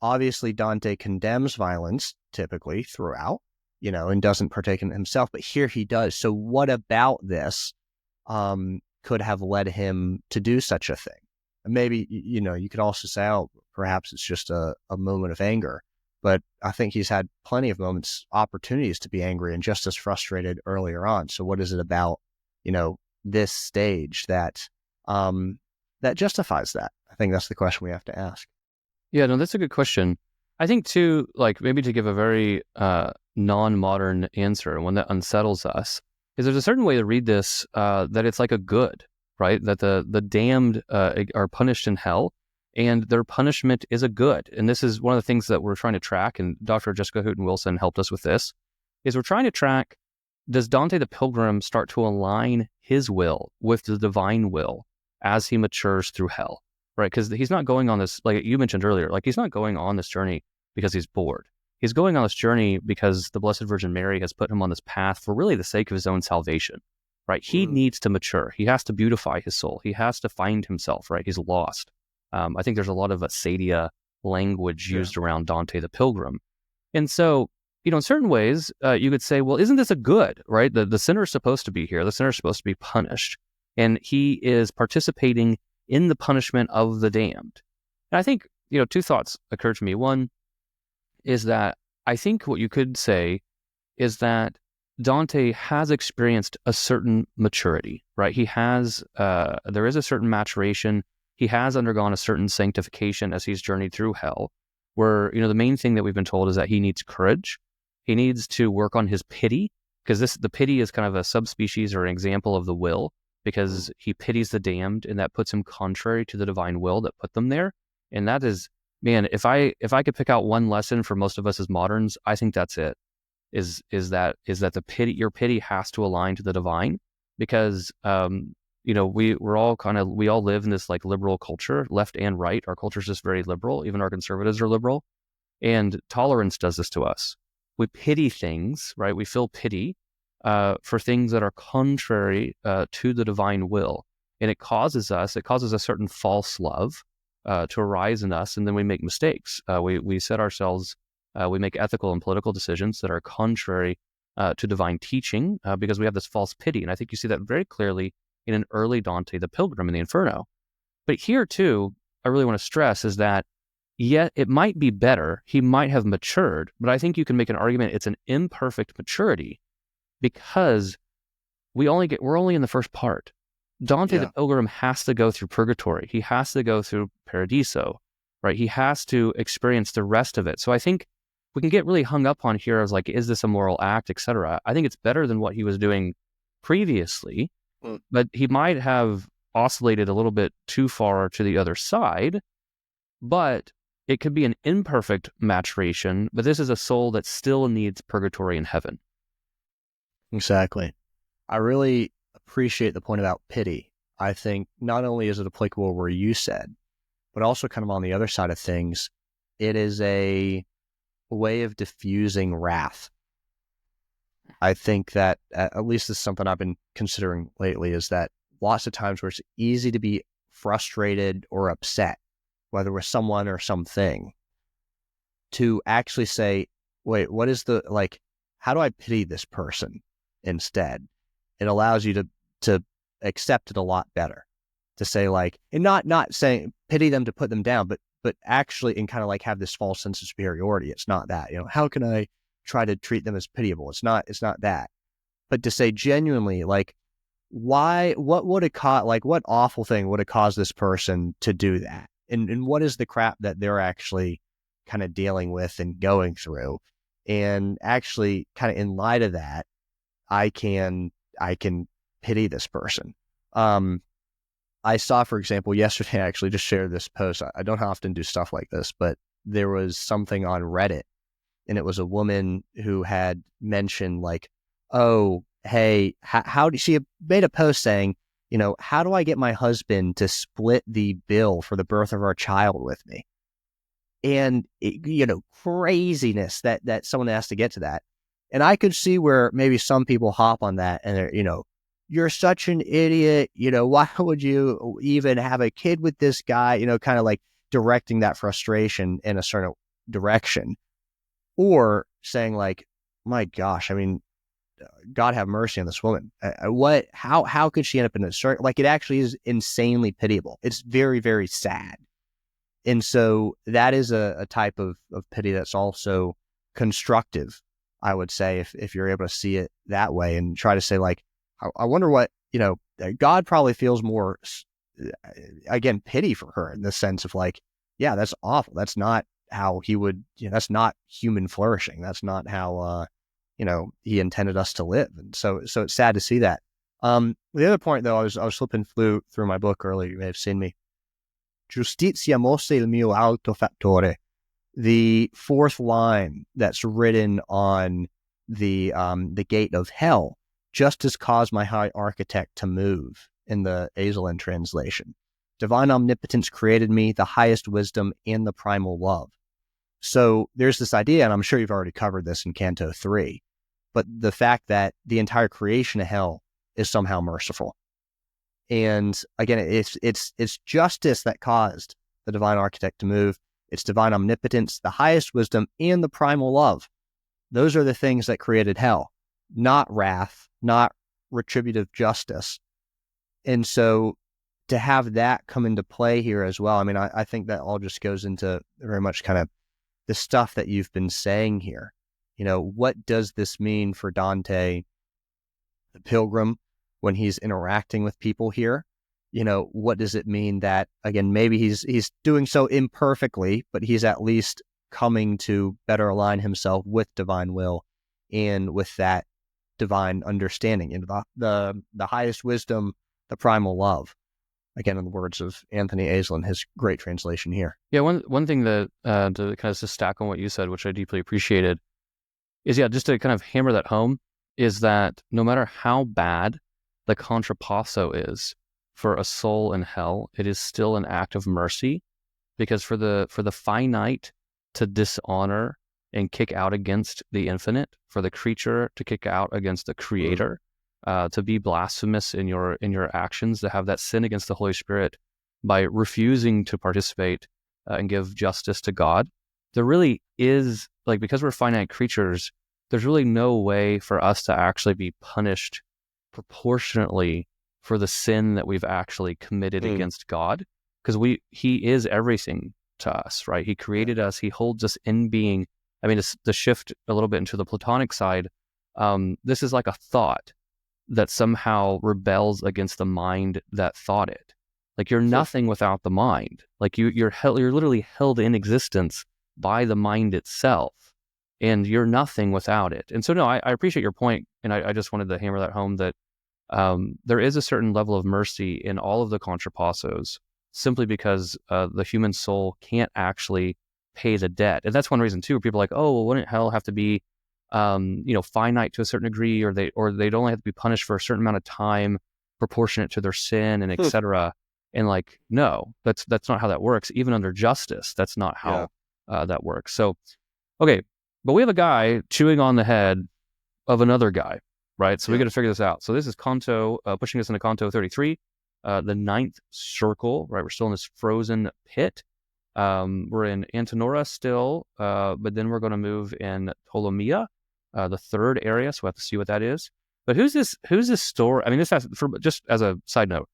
Obviously, Dante condemns violence typically throughout, and doesn't partake in it himself, but here he does. So what about this could have led him to do such a thing? And maybe, you could also say, oh, perhaps it's just a moment of anger. But I think he's had plenty of opportunities to be angry and just as frustrated earlier on. So what is it about, this stage that justifies that? I think that's the question we have to ask. Yeah, no, that's a good question. I think too, like maybe to give a very non-modern answer, one that unsettles us, is there's a certain way to read this that it's like a good, right? That the damned are punished in hell, and their punishment is a good. And this is one of the things that we're trying to track, and Dr. Jessica Hooten-Wilson helped us with this, is we're trying to track, does Dante the Pilgrim start to align his will with the divine will as he matures through hell, right? Because he's not going on this, like you mentioned earlier, like he's not going on this journey because he's bored. He's going on this journey because the Blessed Virgin Mary has put him on this path for really the sake of his own salvation, right? He needs to mature. He has to beautify his soul. He has to find himself, right? He's lost. I think there's a lot of Acedia language used around Dante the Pilgrim. And so, in certain ways, you could say, well, isn't this a good, right? The sinner is supposed to be here. The sinner is supposed to be punished. And he is participating in the punishment of the damned. And I think, two thoughts occurred to me. One is that I think what you could say is that Dante has experienced a certain maturity, right? He has, there is a certain maturation. He has undergone a certain sanctification as he's journeyed through hell, where, the main thing that we've been told is that he needs courage. He needs to work on his pity, because the pity is kind of a subspecies or an example of the will, because he pities the damned, and that puts him contrary to the divine will that put them there. And that is, man, if I could pick out one lesson for most of us as moderns, I think that's it. Is that the pity, your pity has to align to the divine, because we all live in this like liberal culture, left and right. Our culture is just very liberal. Even our conservatives are liberal, and tolerance does this to us. We pity things, right? We feel pity for things that are contrary to the divine will, and it causes a certain false love to arise in us, and then we make mistakes. We set ourselves, we make ethical and political decisions that are contrary to divine teaching because we have this false pity. And I think you see that very clearly in an early Dante the Pilgrim in the Inferno. But here too, I really want to stress is that, yet it might be better, he might have matured, but I think you can make an argument it's an imperfect maturity, because we're only in the first part. Dante the Pilgrim has to go through purgatory. He has to go through paradiso, right? He has to experience the rest of it. So I think we can get really hung up on here as like, is this a moral act, etc. I think it's better than what he was doing previously, but he might have oscillated a little bit too far to the other side, but it could be an imperfect maturation, but this is a soul that still needs purgatory and heaven. Exactly. I really appreciate the point about pity, I think not only is it applicable where you said, but also kind of on the other side of things, it is a way of diffusing wrath. I think that at least this is something I've been considering lately, is that lots of times where it's easy to be frustrated or upset, whether with someone or something, to actually say, wait, what is how do I pity this person instead? It allows you to accept it a lot better, to say and not saying pity them to put them down, but actually, and kind of have this false sense of superiority. It's not that, how can I try to treat them as pitiable? It's not that, but to say genuinely, why, what would have caused, what awful thing would have caused this person to do that? And what is the crap that they're actually kind of dealing with and going through? And actually kind of in light of that, I can pity this person. I saw, for example, yesterday, I actually just shared this post. I don't often do stuff like this, but there was something on Reddit, and it was a woman who had mentioned oh, hey, how she made a post saying, how do I get my husband to split the bill for the birth of our child with me? And, craziness that someone has to get to that. And I could see where maybe some people hop on that and they're, you're such an idiot. Why would you even have a kid with this guy? Kind of directing that frustration in a certain direction, or saying my gosh, I mean, God have mercy on this woman. How could she end up in a certain, it actually is insanely pitiable. It's very, very sad. And so that is a type of pity that's also constructive, I would say, if you're able to see it that way and try to say I wonder what, God probably feels more, again, pity for her in the sense of yeah, that's awful. That's not how he would, that's not human flourishing. That's not how, he intended us to live. And so it's sad to see that. The other point though, I was flipping through my book earlier. You may have seen me. Justizia mosse il mio alto fattore. The fourth line that's written on the gate of hell. Justice caused my high architect to move, in the Aislinn translation. Divine omnipotence created me, the highest wisdom, and the primal love. So there's this idea, and I'm sure you've already covered this in Canto 3, but the fact that the entire creation of hell is somehow merciful. And again, it's justice that caused the divine architect to move. It's divine omnipotence, the highest wisdom, and the primal love. Those are the things that created hell, not wrath, not retributive justice. And so to have that come into play here as well, I mean, I think that all just goes into very much kind of the stuff that you've been saying here. What does this mean for Dante, the pilgrim, when he's interacting with people here? What does it mean that, again, maybe he's doing so imperfectly, but he's at least coming to better align himself with divine will and with that divine understanding, and the highest wisdom, the primal love. Again, in the words of Anthony Aislinn, his great translation here. Yeah, one thing that to kind of just stack on what you said, which I deeply appreciated, is just to kind of hammer that home, is that no matter how bad the contrapasso is for a soul in hell, it is still an act of mercy, because for the finite to dishonor and kick out against the infinite, for the creature to kick out against the creator, to be blasphemous in your actions, to have that sin against the Holy Spirit by refusing to participate and give justice to God, there really is, because we're finite creatures, there's really no way for us to actually be punished proportionately for the sin that we've actually committed against God, because he is everything to us, right? He created us. He holds us in being. I mean, to shift a little bit into the Platonic side, this is like a thought that somehow rebels against the mind that thought it. You're nothing without the mind. You're literally held in existence by the mind itself, and you're nothing without it. And so, no, I appreciate your point, and I just wanted to hammer that home, that there is a certain level of mercy in all of the contrapassos, simply because the human soul can't actually pay the debt. And that's one reason too, where people are like, oh, well, wouldn't hell have to be finite to a certain degree, or they'd only have to be punished for a certain amount of time. proportionate to their sin and etc. And like, no, that's not how that works. Even under justice, that's not how that works. So, okay, but we have a guy chewing on the head of another guy, right? So we got to figure this out. So this is Canto, pushing us into Canto 33, the ninth circle, right? We're still in this frozen pit. We're in Antinora still, but then we're going to move in Ptolemaea, the third area. So we have to see what that is. But who's this story? I mean, this has, just as a side note,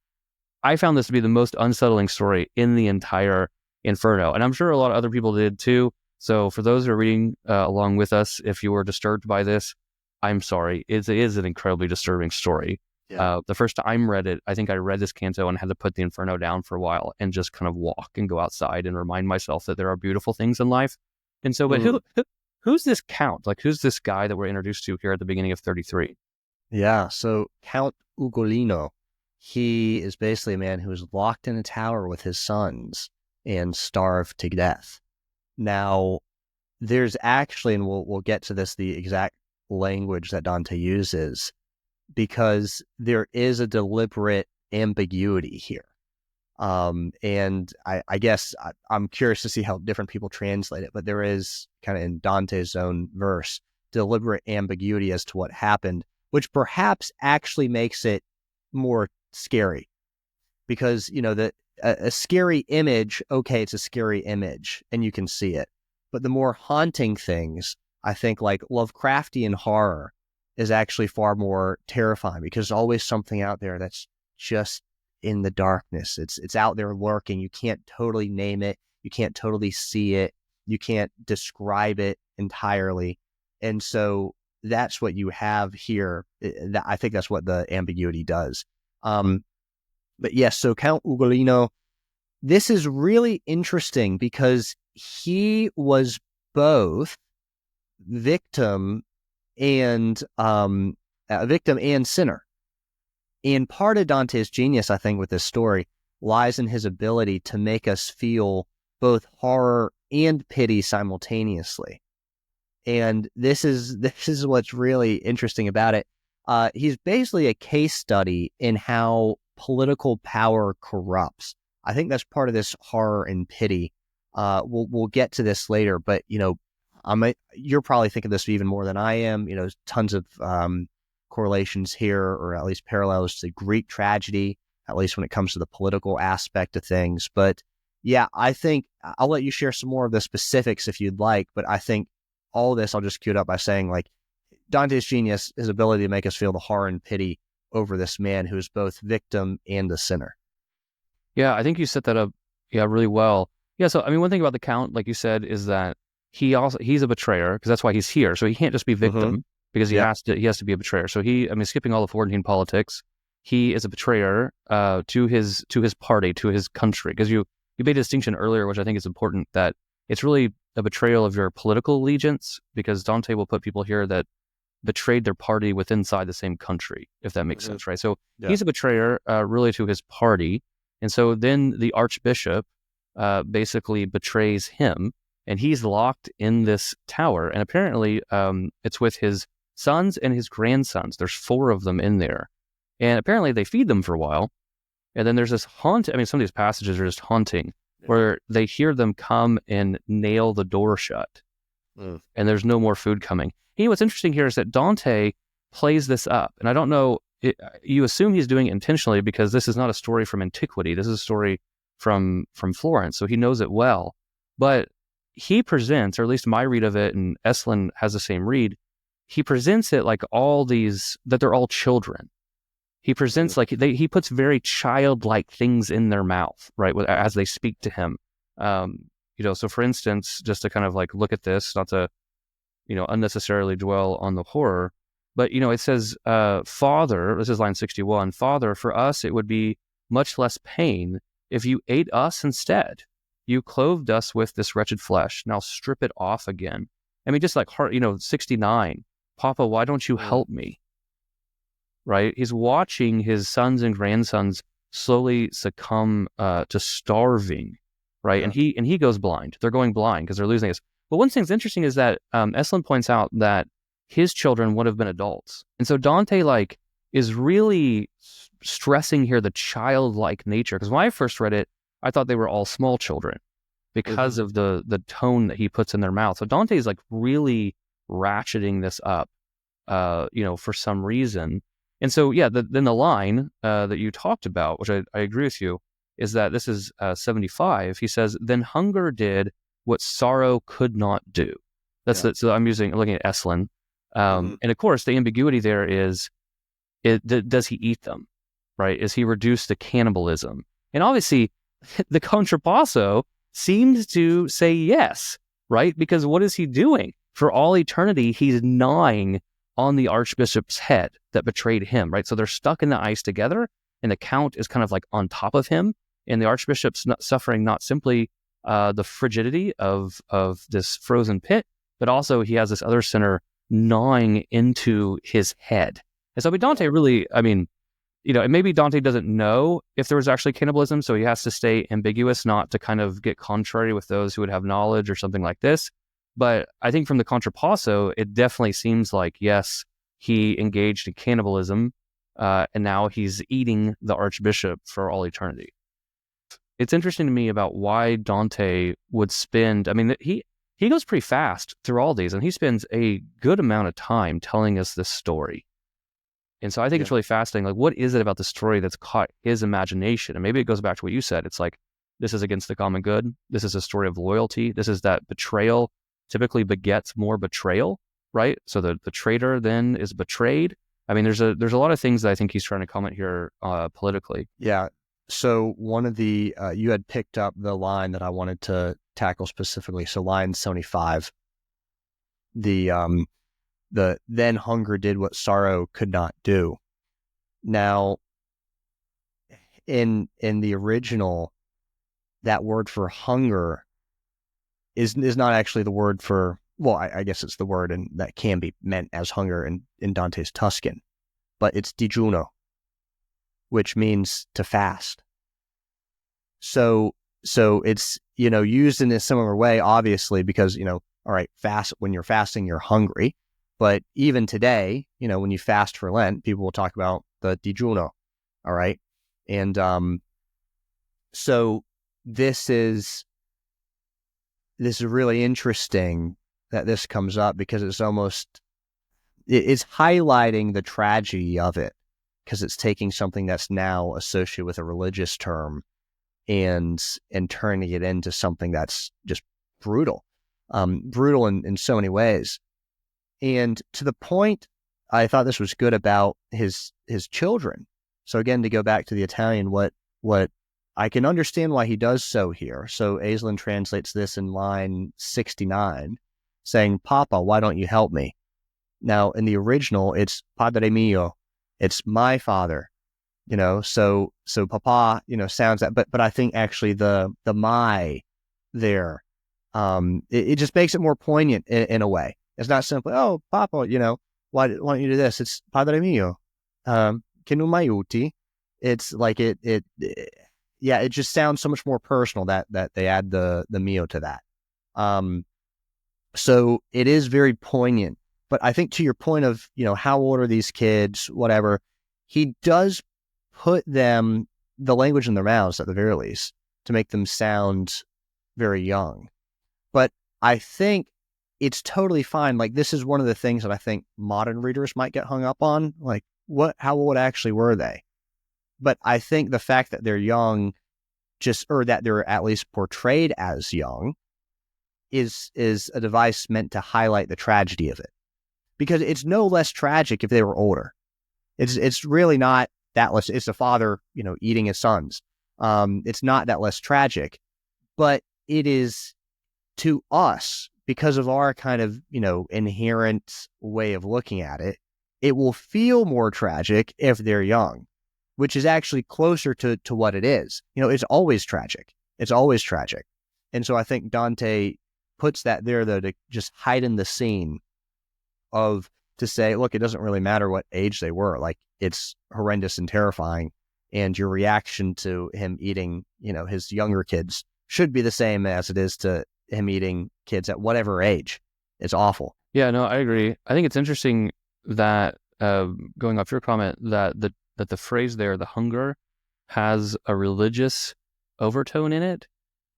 I found this to be the most unsettling story in the entire Inferno. And I'm sure a lot of other people did too. So for those who are reading along with us, if you were disturbed by this, I'm sorry. It is an incredibly disturbing story. Yeah. The first time I read it, I think I read this canto and had to put the Inferno down for a while and just kind of walk and go outside and remind myself that there are beautiful things in life. And so, but who's this Count? Like, who's this guy that we're introduced to here at the beginning of 33? Yeah, so Count Ugolino, he is basically a man who is locked in a tower with his sons and starved to death. Now, there's actually, and we'll get to this, the exact language that Dante uses, because there is a deliberate ambiguity here. And I guess I'm curious to see how different people translate it, but there is kind of in Dante's own verse, deliberate ambiguity as to what happened, which perhaps actually makes it more scary. Because, you know, a scary image, okay, it's a scary image and you can see it. But the more haunting things, I think, like Lovecraftian horror is actually far more terrifying, because there's always something out there that's just in the darkness. It's out there lurking. You can't totally name it. You can't totally see it. You can't describe it entirely. And so that's what you have here. I think that's what the ambiguity does. But yes, so Count Ugolino, this is really interesting because he was both victim and sinner. And part of Dante's genius, I think, with this story lies in his ability to make us feel both horror and pity simultaneously. And this is what's really interesting about it. He's basically a case study in how political power corrupts. I think that's part of this horror and pity. We'll get to this later, but you know, you're probably thinking this even more than I am. You know, tons of correlations here, or at least parallels to Greek tragedy, at least when it comes to the political aspect of things. But yeah, I think I'll let you share some more of the specifics if you'd like, but I think all this, I'll just cue it up by saying, like, Dante's genius, his ability to make us feel the horror and pity over this man who is both victim and the sinner. Yeah, I think you set that up really well. Yeah, so I mean, one thing about the Count, like you said, is that he's a betrayer, because that's why he's here. So he can't just be victim, because he has to be a betrayer. So skipping all the Florentine politics, he is a betrayer to his party, to his country. Because you made a distinction earlier, which I think is important, that it's really a betrayal of your political allegiance, because Dante will put people here that betrayed their party within inside the same country, if that makes sense, right? So he's a betrayer really to his party. And so then the archbishop basically betrays him, and he's locked in this tower. And apparently it's with his sons and his grandsons. There's 4 of them in there. And apparently they feed them for a while. And then there's this some of these passages are just haunting, where they hear them come and nail the door shut. And there's no more food coming. Hey, what's interesting here is that Dante plays this up. And I don't know, you assume he's doing it intentionally, because this is not a story from antiquity. This is a story from Florence, so he knows it well. But he presents, or at least my read of it, and Estlin has the same read, he presents it like that they're all children. He presents like he puts very childlike things in their mouth, right, as they speak to him. So for instance, just to kind of like look at this, not to, unnecessarily dwell on the horror, but, it says, Father, this is line 61, Father, for us it would be much less pain if you ate us instead. You clothed us with this wretched flesh. Now strip it off again. I mean, just like, 69, Papa, why don't you help me? Right? He's watching his sons and grandsons slowly succumb to starving, right? Yeah. And he goes blind. They're going blind because they're losing this. But one thing that's interesting is that Estlin points out that his children would have been adults. And so Dante, is really stressing here the childlike nature. Because when I first read it, I thought they were all small children because of the tone that he puts in their mouth. So Dante is like really ratcheting this up, for some reason. And so, then the line that you talked about, which I agree with you, is that this is 75. He says, "Then hunger did what sorrow could not do." So I'm looking at Estlin. And of course, the ambiguity there is, does he eat them, right? Is he reduced to cannibalism? And obviously, the contrapasso seems to say yes, right? Because what is he doing? For all eternity, he's gnawing on the archbishop's head that betrayed him, right? So they're stuck in the ice together, and the count is kind of like on top of him, and the archbishop's not suffering not simply the frigidity of this frozen pit, but also he has this other sinner gnawing into his head. And so Dante really, and maybe Dante doesn't know if there was actually cannibalism, so he has to stay ambiguous, not to kind of get contrary with those who would have knowledge or something like this. But I think from the contrapasso, it definitely seems like, yes, he engaged in cannibalism, and now he's eating the archbishop for all eternity. It's interesting to me about why Dante would spend, he goes pretty fast through all these, and he spends a good amount of time telling us this story. And so I think it's really fascinating. Like, what is it about the story that's caught his imagination? And maybe it goes back to what you said. It's like, this is against the common good. This is a story of loyalty. This is that betrayal typically begets more betrayal, right? So the traitor then is betrayed. There's a lot of things that I think he's trying to comment here politically. Yeah. So one of the, you had picked up the line that I wanted to tackle specifically. So line 75, the then hunger did what sorrow could not do. Now, in the original, that word for hunger is not actually the word for, well, I guess it's the word, and that can be meant as hunger in Dante's Tuscan, but it's digiuno, which means to fast. So it's, used in a similar way, obviously, because, all right, fast, when you're fasting, you're hungry. But even today, when you fast for Lent, people will talk about the digiuno, all right? And so this is really interesting that this comes up, because it's highlighting the tragedy of it, because it's taking something that's now associated with a religious term and turning it into something that's just brutal in so many ways. And to the point, I thought this was good about his children. So again, to go back to the Italian, what I can understand why he does so here. So Aislinn translates this in line 69, saying, "Papa, why don't you help me?" Now, in the original, it's Padre mio, it's my father, so Papa, sounds that, but I think actually the my there, it just makes it more poignant in a way. It's not simply, "Oh, Papa, why don't you do this?" It's Padre mio, che non m'aiuti. It's like it just sounds so much more personal that they add the mio to that. So it is very poignant. But I think to your point of, how old are these kids, whatever, he does put the language in their mouths at the very least to make them sound very young. But I think it's totally fine. Like, this is one of the things that I think modern readers might get hung up on. Like, how old actually were they? But I think the fact that they're young, or that they're at least portrayed as young, is a device meant to highlight the tragedy of it. Because it's no less tragic if they were older. It's really not that less. It's a father, eating his sons. It's not that less tragic, but it is to us, because of our kind of, inherent way of looking at it. It will feel more tragic if they're young, which is actually closer to what it is. It's always tragic. It's always tragic. And so I think Dante puts that there, though, to just heighten the scene to say, look, it doesn't really matter what age they were. Like, it's horrendous and terrifying. And your reaction to him eating, his younger kids should be the same as it is to him eating kids at whatever age. It's awful. Yeah, no, I agree. I think it's interesting that, going off your comment, that that the phrase there, the hunger, has a religious overtone in it.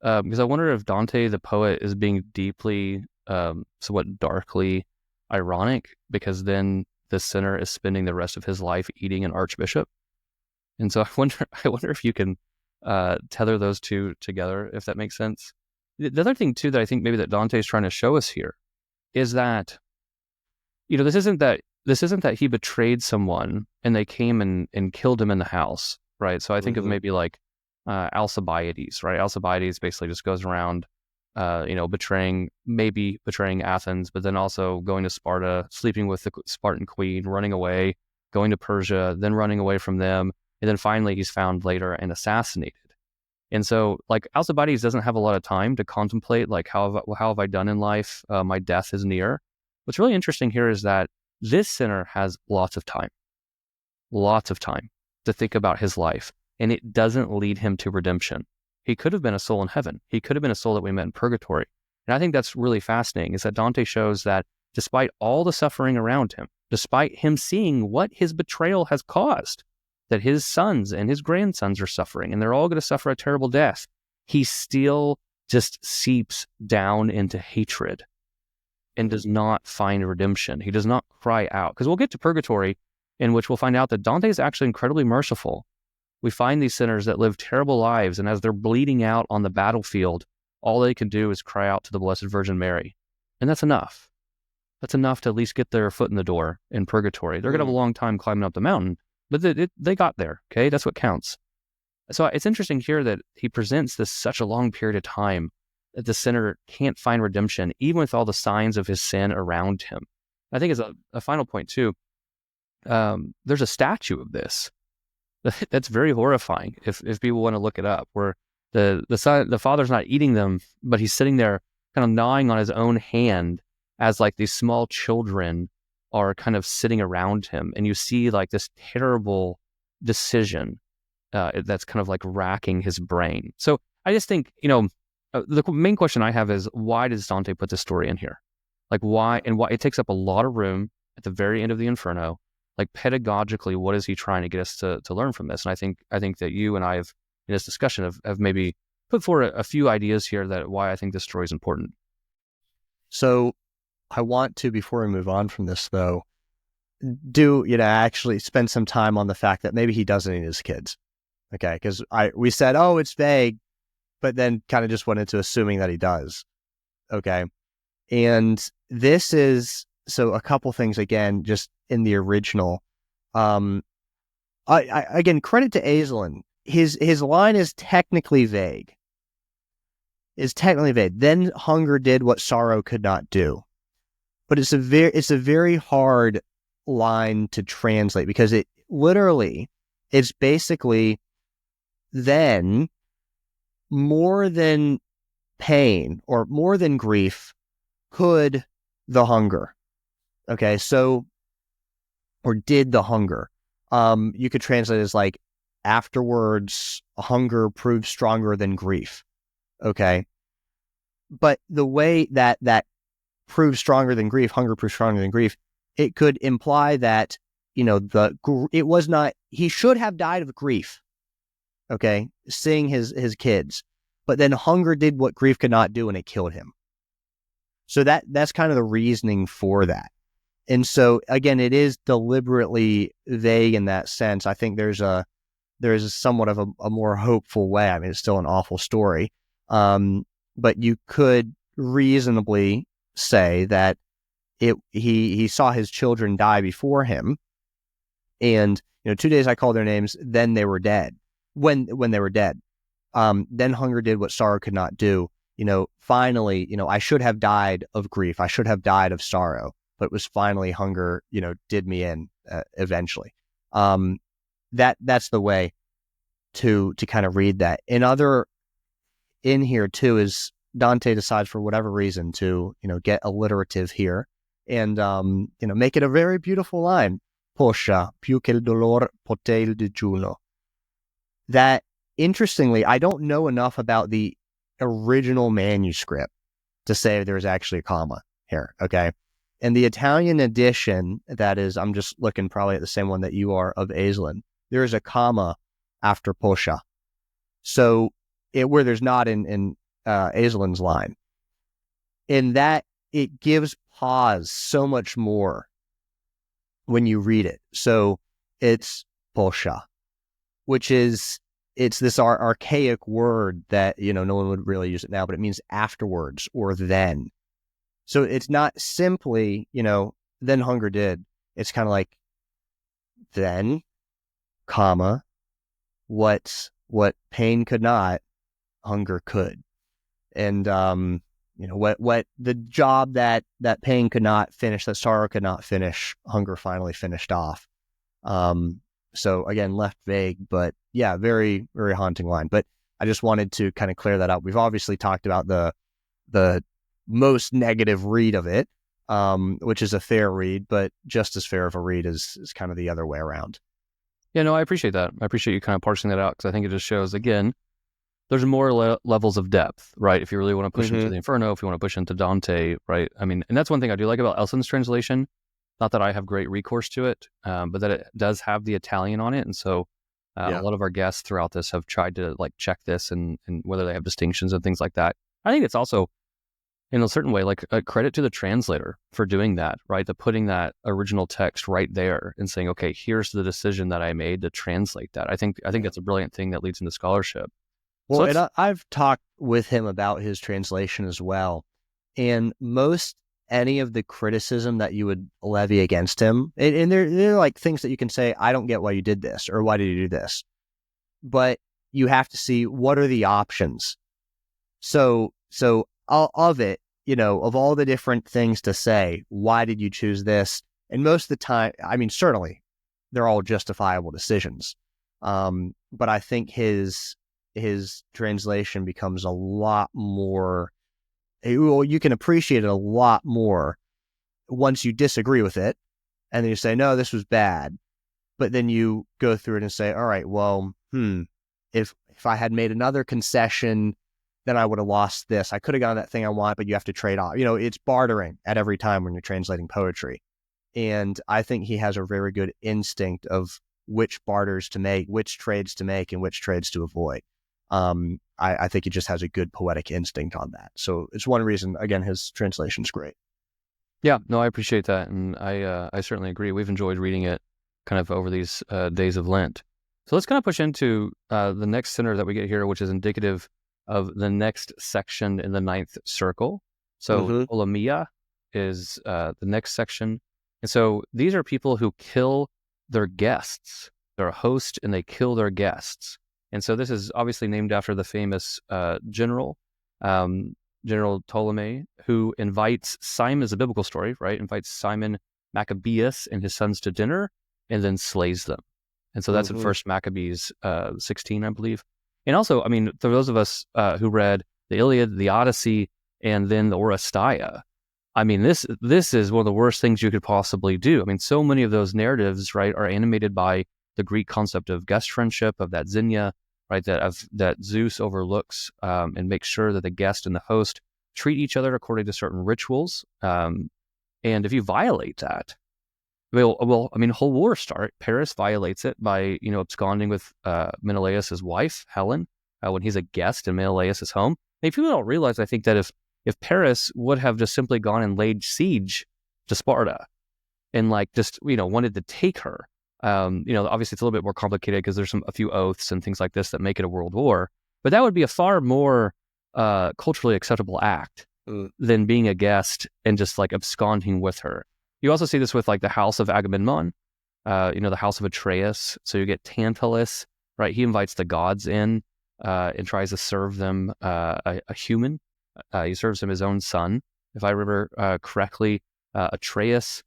Because I wonder if Dante, the poet, is being deeply, somewhat darkly ironic, because then the sinner is spending the rest of his life eating an archbishop. And so I wonder if you can tether those two together, if that makes sense. The other thing too that I think maybe that Dante is trying to show us here is that, this isn't that he betrayed someone and they came and killed him in the house, right? So I think of maybe like Alcibiades, right? Alcibiades basically just goes around, betraying Athens, but then also going to Sparta, sleeping with the Spartan queen, running away, going to Persia, then running away from them, and then finally he's found later and assassinated. And so, like, Alcibiades doesn't have a lot of time to contemplate, like, how have I done in life? My death is near. What's really interesting here is that this sinner has lots of time to think about his life, and it doesn't lead him to redemption. He could have been a soul in heaven. He could have been a soul that we met in purgatory. And I think that's really fascinating, is that Dante shows that despite all the suffering around him, despite him seeing what his betrayal has caused, that his sons and his grandsons are suffering, and they're all going to suffer a terrible death, he still just seeps down into hatred and does not find redemption. He does not cry out. Because we'll get to purgatory, in which we'll find out that Dante is actually incredibly merciful. We find these sinners that live terrible lives, and as they're bleeding out on the battlefield, all they can do is cry out to the Blessed Virgin Mary. And that's enough. That's enough to at least get their foot in the door in purgatory. They're going to have a long time climbing up the mountain, but they got there, okay? That's what counts. So it's interesting here that he presents this such a long period of time that the sinner can't find redemption, even with all the signs of his sin around him. I think as a final point too, there's a statue of this that's very horrifying if people want to look it up, where the father's not eating them, but he's sitting there kind of gnawing on his own hand as like these small children are kind of sitting around him. And you see like this terrible decision that's kind of like racking his brain. So I just think, the main question I have is, why does Dante put this story in here? Like why it takes up a lot of room at the very end of the Inferno. Like pedagogically, what is he trying to get us to learn from this? And I think that you and I have, in this discussion, have maybe put forward a few ideas here that why I think this story is important. So I want to, before we move on from this though, actually spend some time on the fact that maybe he doesn't eat his kids. Okay. Because we said, oh, it's vague, but then kind of just went into assuming that he does. Okay. And this is, so a couple things again, just in the original. Again, credit to Aislinn. His line is technically vague. Then hunger did what sorrow could not do. But it's a very hard line to translate, because it's basically then more than pain or more than grief could the hunger. Okay, so, or did the hunger. You could translate it as like, afterwards, hunger proved stronger than grief. Okay. But the way that proves stronger than grief, hunger proves stronger than grief, it could imply that, it was not, he should have died of grief. Okay. Seeing his kids, but then hunger did what grief could not do, and it killed him. So that's kind of the reasoning for that. And so again, it is deliberately vague in that sense. I think there's somewhat of a more hopeful way. I mean, it's still an awful story. But you could reasonably say that he saw his children die before him, and 2 days I called their names, then they were dead. When they were dead, then hunger did what sorrow could not do. Finally, I should have died of grief. I should have died of sorrow, but it was finally hunger, did me in eventually. That's the way to kind of read that. In here too is Dante decides for whatever reason to, get alliterative here and, make it a very beautiful line. Poscia, più che il dolor poté il digiuno. That, interestingly, I don't know enough about the original manuscript to say there's actually a comma here. Okay. And the Italian edition, that is, I'm just looking probably at the same one that you are, of Aislinn, there is a comma after posha. So where there's not in Aislin's line. In that, it gives pause so much more when you read it. So it's posha, which is, it's this archaic word that, no one would really use it now, but it means afterwards or then. So it's not simply, then hunger did. It's kind of like, then, comma, what pain could not, hunger could. And, what the job that pain could not finish, that sorrow could not finish, hunger finally finished off. So again, left vague, but yeah, very, very haunting line. But I just wanted to kind of clear that up. We've obviously talked about the most negative read of it, which is a fair read, but just as fair of a read is kind of the other way around. Yeah, no, I appreciate that. I appreciate you kind of parsing that out, because I think it just shows, again, there's more levels of depth, right? If you really want to push into the Inferno, if you want to push into Dante, right? I mean, and that's one thing I do like about Elson's translation. Not that I have great recourse to it, but that it does have the Italian on it. And so a lot of our guests throughout this have tried to like check this and whether they have distinctions and things like that. I think it's also, in a certain way, like a credit to the translator for doing that, right? The putting that original text right there and saying, okay, here's the decision that I made to translate that. I think that's a brilliant thing that leads into scholarship. Well, and I've talked with him about his translation as well. And any of the criticism that you would levy against him, and they're like things that you can say, I don't get why you did this, or why did you do this? But you have to see, what are the options? So of it, of all the different things to say, why did you choose this? And most of the time, I mean, certainly they're all justifiable decisions. But I think his translation becomes a lot more, you can appreciate it a lot more once you disagree with it, and then you say, no, this was bad. But then you go through it and say, all right, well, if I had made another concession, then I would have lost this. I could have gotten that thing I want, but you have to trade off. It's bartering at every time when you're translating poetry. And I think he has a very good instinct of which barters to make, which trades to make, and which trades to avoid. I think he just has a good poetic instinct on that. So it's one reason, again, his translation's great. Yeah, no, I appreciate that. And I certainly agree. We've enjoyed reading it kind of over these days of Lent. So let's kind of push into the next center that we get here, which is indicative of the next section in the ninth circle. So Olamia is the next section. And so these are people who kill their guests. They're a host and they kill their guests. And so this is obviously named after the famous general, General Ptolemy, who invites Simon, is a biblical story, right? Invites Simon Maccabeus and his sons to dinner and then slays them. And so that's in First Maccabees 16, I believe. And also, I mean, for those of us who read the Iliad, the Odyssey, and then the Oresteia, I mean, this is one of the worst things you could possibly do. I mean, so many of those narratives, right, are animated by the Greek concept of guest friendship, of that xenia, right, that Zeus overlooks and makes sure that the guest and the host treat each other according to certain rituals. And if you violate that, well, I mean, whole war start. Paris violates it by, absconding with Menelaus' wife, Helen, when he's a guest in Menelaus' home. And if people don't realize, I think that if Paris would have just simply gone and laid siege to Sparta and wanted to take her, obviously it's a little bit more complicated because there's a few oaths and things like this that make it a world war, but that would be a far more culturally acceptable act than being a guest and just like absconding with her. You also see this with like the house of Agamemnon, the house of Atreus. So you get Tantalus, right? He invites the gods in and tries to serve them a human. He serves him his own son. If I remember correctly, Atreus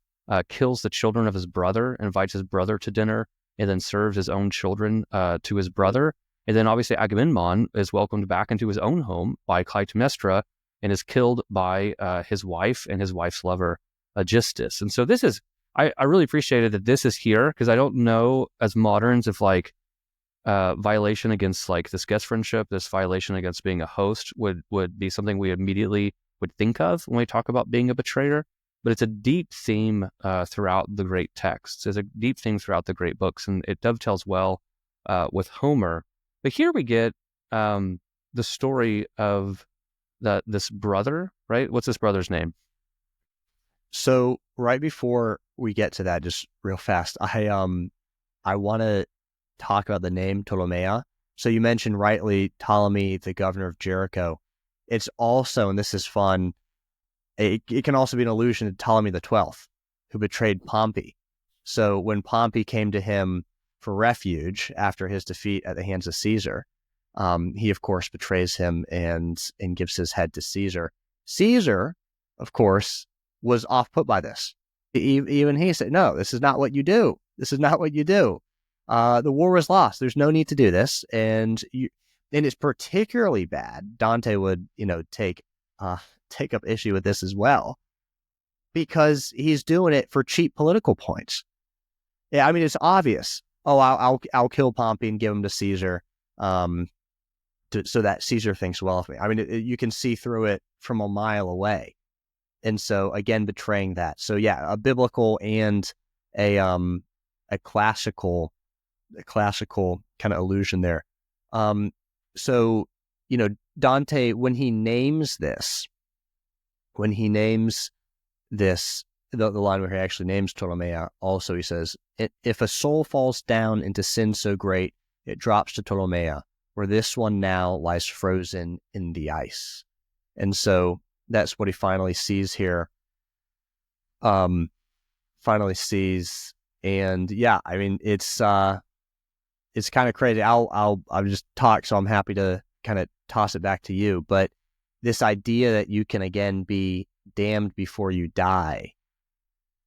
kills the children of his brother, invites his brother to dinner, and then serves his own children to his brother. And then obviously Agamemnon is welcomed back into his own home by Clytemnestra and is killed by his wife and his wife's lover, Aegisthus. And so this is, I really appreciated that this is here, because I don't know as moderns if like violation against like this guest friendship, this violation against being a host would be something we immediately would think of when we talk about being a betrayer. but it's a deep theme throughout the great texts. It's a deep theme throughout the great books, and it dovetails well with Homer. But here we get the story of this brother, right? What's this brother's name? So right before we get to that, just real fast, I want to talk about the name Ptolemy. So you mentioned rightly Ptolemy, the governor of Jericho. It's also, and this is fun, it can also be an allusion to Ptolemy the 12th, who betrayed Pompey. So when Pompey came to him for refuge after his defeat at the hands of Caesar, he of course betrays him and gives his head to Caesar. Caesar, of course, was off put by this. Even he said, "No, this is not what you do. This is not what you do. The war was lost. There's no need to do this." And it's particularly bad. Dante would, take up issue with this as well, because he's doing it for cheap political points. Yeah, I mean, it's obvious. Oh, I'll kill Pompey and give him to Caesar, so that Caesar thinks well of me. I mean, you can see through it from a mile away. And so again, betraying that. So yeah, a biblical and a classical kind of allusion there. So, Dante, when he names this, the line where he actually names Ptolemy, also he says, if a soul falls down into sin so great, it drops to Ptolemy, where this one now lies frozen in the ice. And so that's what he finally sees here. And yeah, I mean, it's kind of crazy. I'll just talk, so I'm happy to kind of toss it back to you. But this idea that you can again be damned before you die,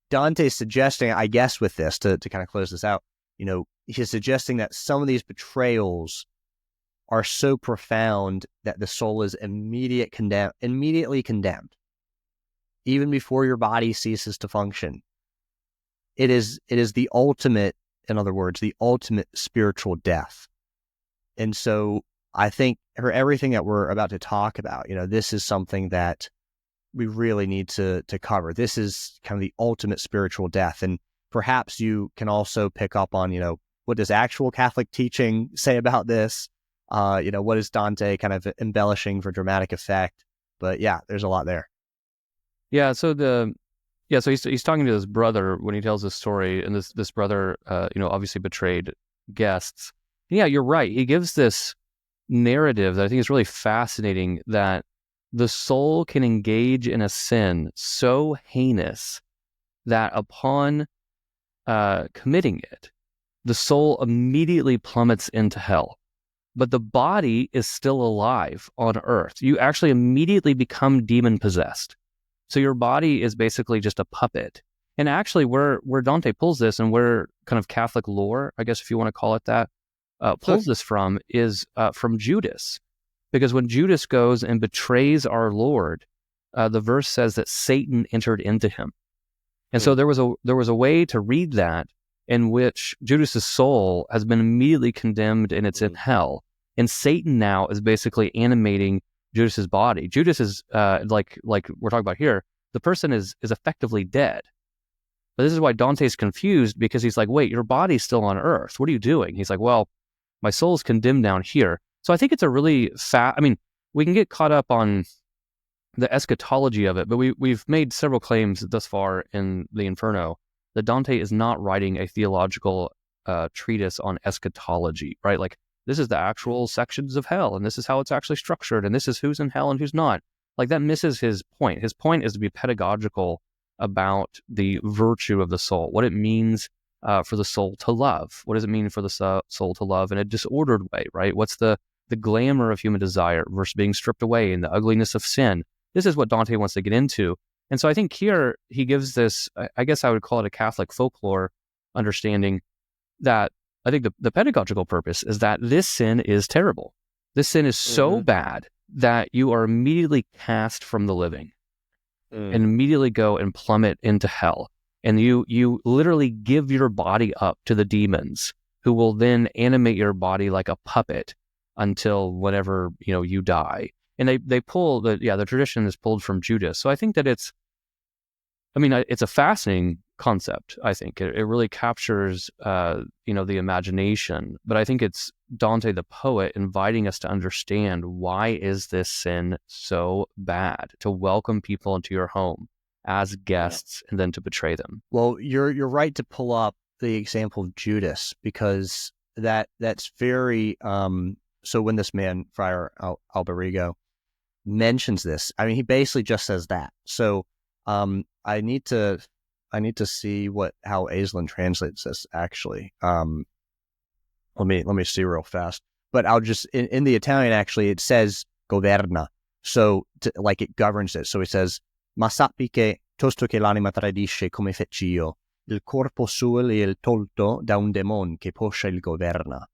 Dante's suggesting, I guess, with this to kind of close this out, he's suggesting that some of these betrayals are so profound that the soul is immediately condemned, even before your body ceases to function. It is the ultimate, in other words, the ultimate spiritual death. And so I think for everything that we're about to talk about, this is something that we really need to cover. This is kind of the ultimate spiritual death. And perhaps you can also pick up on, what does actual Catholic teaching say about this? What is Dante kind of embellishing for dramatic effect? But yeah, there's a lot there. Yeah. So he's talking to his brother when he tells this story, and this brother, obviously betrayed guests. And yeah, you're right. He gives this narrative that I think is really fascinating, that the soul can engage in a sin so heinous that upon committing it, the soul immediately plummets into hell. But the body is still alive on earth. You actually immediately become demon-possessed. So your body is basically just a puppet. And actually, where Dante pulls this, and where kind of Catholic lore, I guess if you want to call it that, pulls this from, is from Judas. Because when Judas goes and betrays our Lord, the verse says that Satan entered into him. And so there was a way to read that in which Judas's soul has been immediately condemned and it's in hell. And Satan now is basically animating Judas's body. Judas is, like we're talking about here, the person is effectively dead. But this is why Dante's confused, because he's like, wait, your body's still on earth. What are you doing? He's like, well, my soul's condemned down here. So I think it's a really we can get caught up on the eschatology of it, but we've made several claims thus far in the Inferno that Dante is not writing a theological treatise on eschatology, right? Like, this is the actual sections of hell, and this is how it's actually structured, and this is who's in hell and who's not. Like, that misses his point. His point is to be pedagogical about the virtue of the soul, what it means for the soul to love. What does it mean for the soul to love in a disordered way, right? What's the glamour of human desire versus being stripped away, and the ugliness of sin? This is what Dante wants to get into. And so I think here he gives this, I guess I would call it a Catholic folklore understanding, that I think the pedagogical purpose is that this sin is terrible. This sin is so bad that you are immediately cast from the living and immediately go and plummet into hell. And you literally give your body up to the demons, who will then animate your body like a puppet until whenever, you die. And they pull the tradition is pulled from Judas. So I think that it's I mean, it's a fascinating concept. I think it really captures, the imagination. But I think it's Dante the poet inviting us to understand, why is this sin so bad? To welcome people into your home as guests and then to betray them. Well, you're right to pull up the example of Judas, because that's very so when this man, Friar Alberigo, mentions this, I mean, he basically just says that. So I need to see how Aislinn translates this actually. Let me see real fast. But I'll just in the Italian, actually it says governa, so like it governs it. So it says, ma sappi che tosto che l'anima tradisce come feci io, il corpo suo è il tolto da un demon che poscia il governa.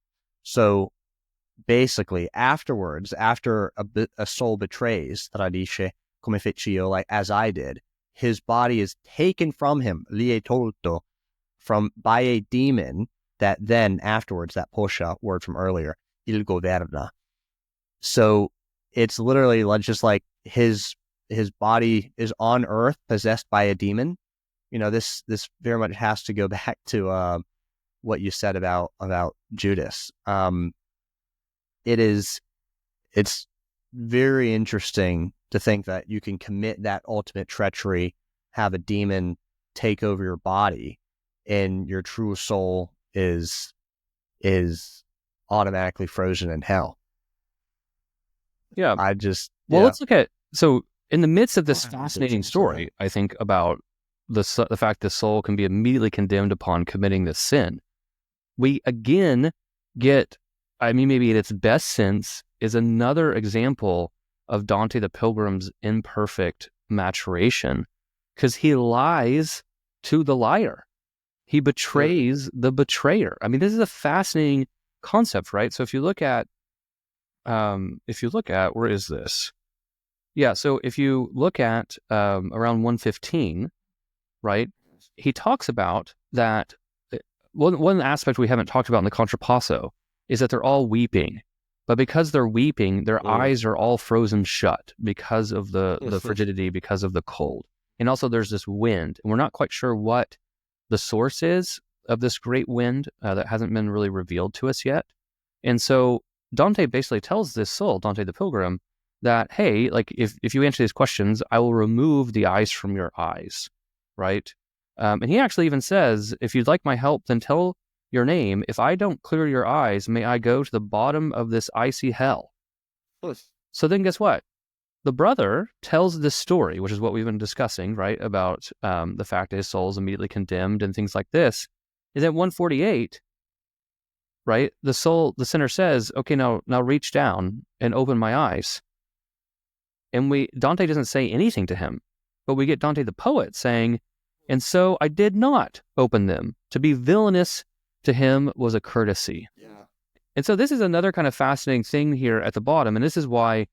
So basically, afterwards, after a soul betrays, tradisce come feci io, like as I did, his body is taken from him, li è tolto, by a demon that then afterwards, that poscia word from earlier, il governa. So it's literally just like his body is on earth possessed by a demon. This very much has to go back to what you said about Judas. It's very interesting to think that you can commit that ultimate treachery, have a demon take over your body, and your true soul is automatically frozen in hell. Yeah. Let's look at, so in the midst of this fascinating story, I think about the fact the soul can be immediately condemned upon committing this sin. We again get, maybe in its best sense, is another example of Dante the Pilgrim's imperfect maturation, because he lies to the liar. He betrays the betrayer. I mean, this is a fascinating concept, right? So if you look at, where is this? Yeah, so if you look at around 115, right, he talks about that. One aspect we haven't talked about in the Contrapasso is that they're all weeping. But because they're weeping, their eyes are all frozen shut because of the frigidity, because of the cold. And also there's this wind. And we're not quite sure what the source is of this great wind that hasn't been really revealed to us yet. And so Dante basically tells this soul, Dante the Pilgrim, that, hey, like if you answer these questions, I will remove the ice from your eyes, right? And he actually even says, if you'd like my help, then tell your name. If I don't clear your eyes, may I go to the bottom of this icy hell. So then guess what? The brother tells this story, which is what we've been discussing, right? About the fact that his soul is immediately condemned and things like this. Is at 148, right? The sinner says, okay, now reach down and open my eyes. And Dante doesn't say anything to him, but we get Dante the poet saying, and so I did not open them. To be villainous to him was a courtesy. Yeah. And so this is another kind of fascinating thing here at the bottom. And this is why,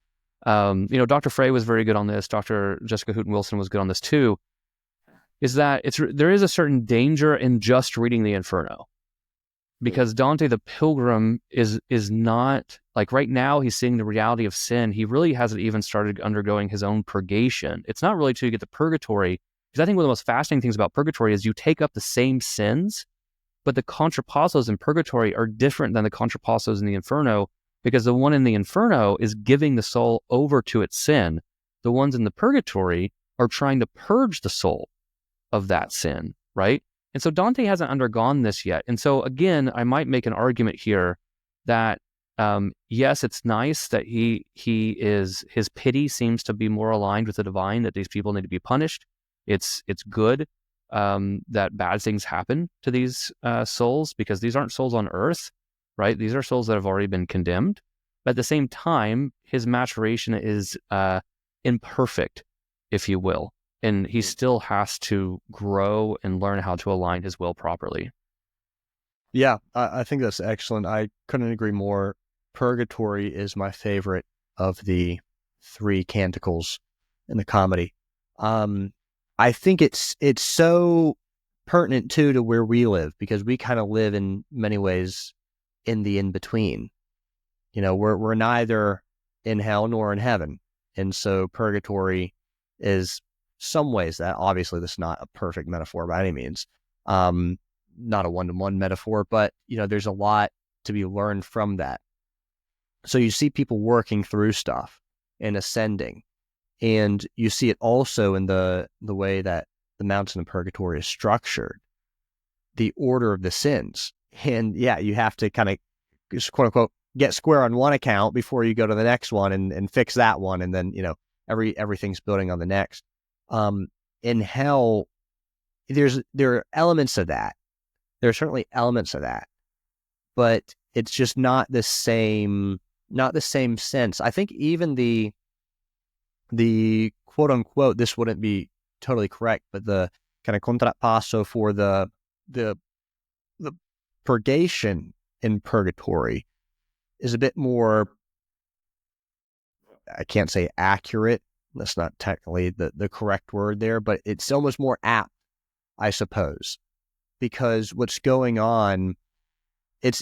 Dr. Frey was very good on this. Dr. Jessica Hooton-Wilson was good on this too, is that there is a certain danger in just reading the Inferno. Because Dante the Pilgrim is not, like right now he's seeing the reality of sin. He really hasn't even started undergoing his own purgation. It's not really till you get to purgatory, because I think one of the most fascinating things about purgatory is you take up the same sins, but the contrapassos in purgatory are different than the contrapassos in the Inferno, because the one in the Inferno is giving the soul over to its sin. The ones in the purgatory are trying to purge the soul of that sin, right? And so Dante hasn't undergone this yet. And so again, I might make an argument here that yes, it's nice that his pity seems to be more aligned with the divine, that these people need to be punished. It's good that bad things happen to these souls, because these aren't souls on earth, right? These are souls that have already been condemned. But at the same time, his maturation is imperfect, if you will. And he still has to grow and learn how to align his will properly. Yeah, I think that's excellent. I couldn't agree more. Purgatory is my favorite of the three canticles in the comedy. I think it's so pertinent too to where we live, because we kind of live in many ways in the in-between. We're neither in hell nor in heaven. And so purgatory is some ways that. Obviously, this is not a perfect metaphor by any means, not a one-to-one metaphor, but there's a lot to be learned from that. So you see people working through stuff and ascending, and you see it also in the way that the Mountain of Purgatory is structured, the order of the sins. And yeah, you have to kind of, quote unquote, get square on one account before you go to the next one and fix that one. And then, everything's building on the next. In hell, there are elements of that. There are certainly elements of that, but it's just not the same sense. I think even the quote unquote, this wouldn't be totally correct, but the kind of contrapasso for the purgation in purgatory is a bit more, I can't say accurate. That's not technically the correct word there, but it's almost more apt, I suppose, because what's going on,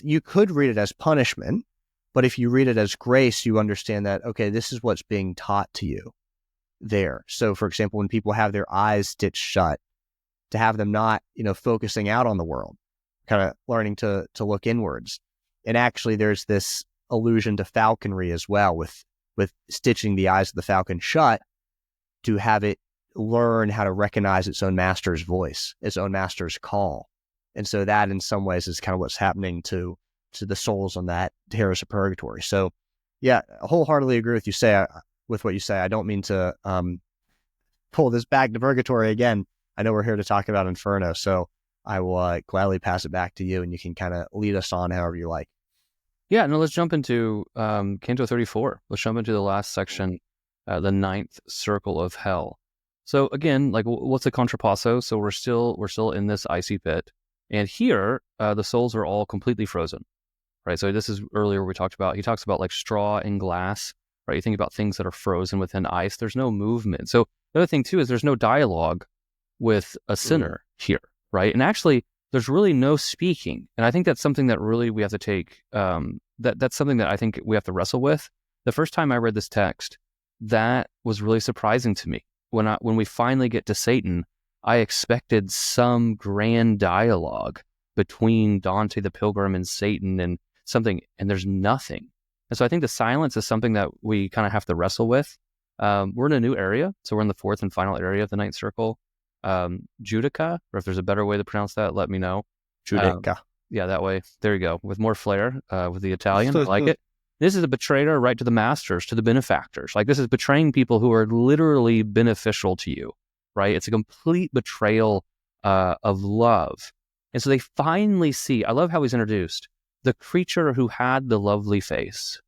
you could read it as punishment, but if you read it as grace, you understand that, okay, this is what's being taught to you there. So for example, when people have their eyes stitched shut, to have them not, focusing out on the world, kind of learning to look inwards. And actually there's this allusion to falconry as well, with stitching the eyes of the falcon shut to have it learn how to recognize its own master's voice, its own master's call. And so that in some ways is kind of what's happening to the souls on that terrace of purgatory. So yeah, I wholeheartedly agree with what you say. I don't mean to pull this back to purgatory again. I know we're here to talk about Inferno, so I will gladly pass it back to you, and you can kind of lead us on however you like. Yeah, no, let's jump into Canto 34. Let's jump into the last section, the ninth circle of hell. So again, like, what's a contrapasso? So we're still in this icy pit, and here the souls are all completely frozen, right? So this is earlier he talks about like straw and glass, right? You think about things that are frozen within ice. There's no movement. So the other thing too is there's no dialogue with a sinner here, right? And actually, there's really no speaking. And I think that's something that really we have to take, that's something that I think we have to wrestle with. The first time I read this text, that was really surprising to me. When we finally get to Satan, I expected some grand dialogue between Dante the Pilgrim and Satan and something, and there's nothing. And so I think the silence is something that we kind of have to wrestle with. We're in a new area, so we're in the fourth and final area of the ninth circle. Judecca, or if there's a better way to pronounce that, let me know. Judecca. Yeah, that way. There you go. With more flair, with the Italian. I like it. This is a betrayer right to the masters, to the benefactors. Like, this is betraying people who are literally beneficial to you, right? It's a complete betrayal of love. And so they finally see, I love how he's introduced, the creature who had the lovely face.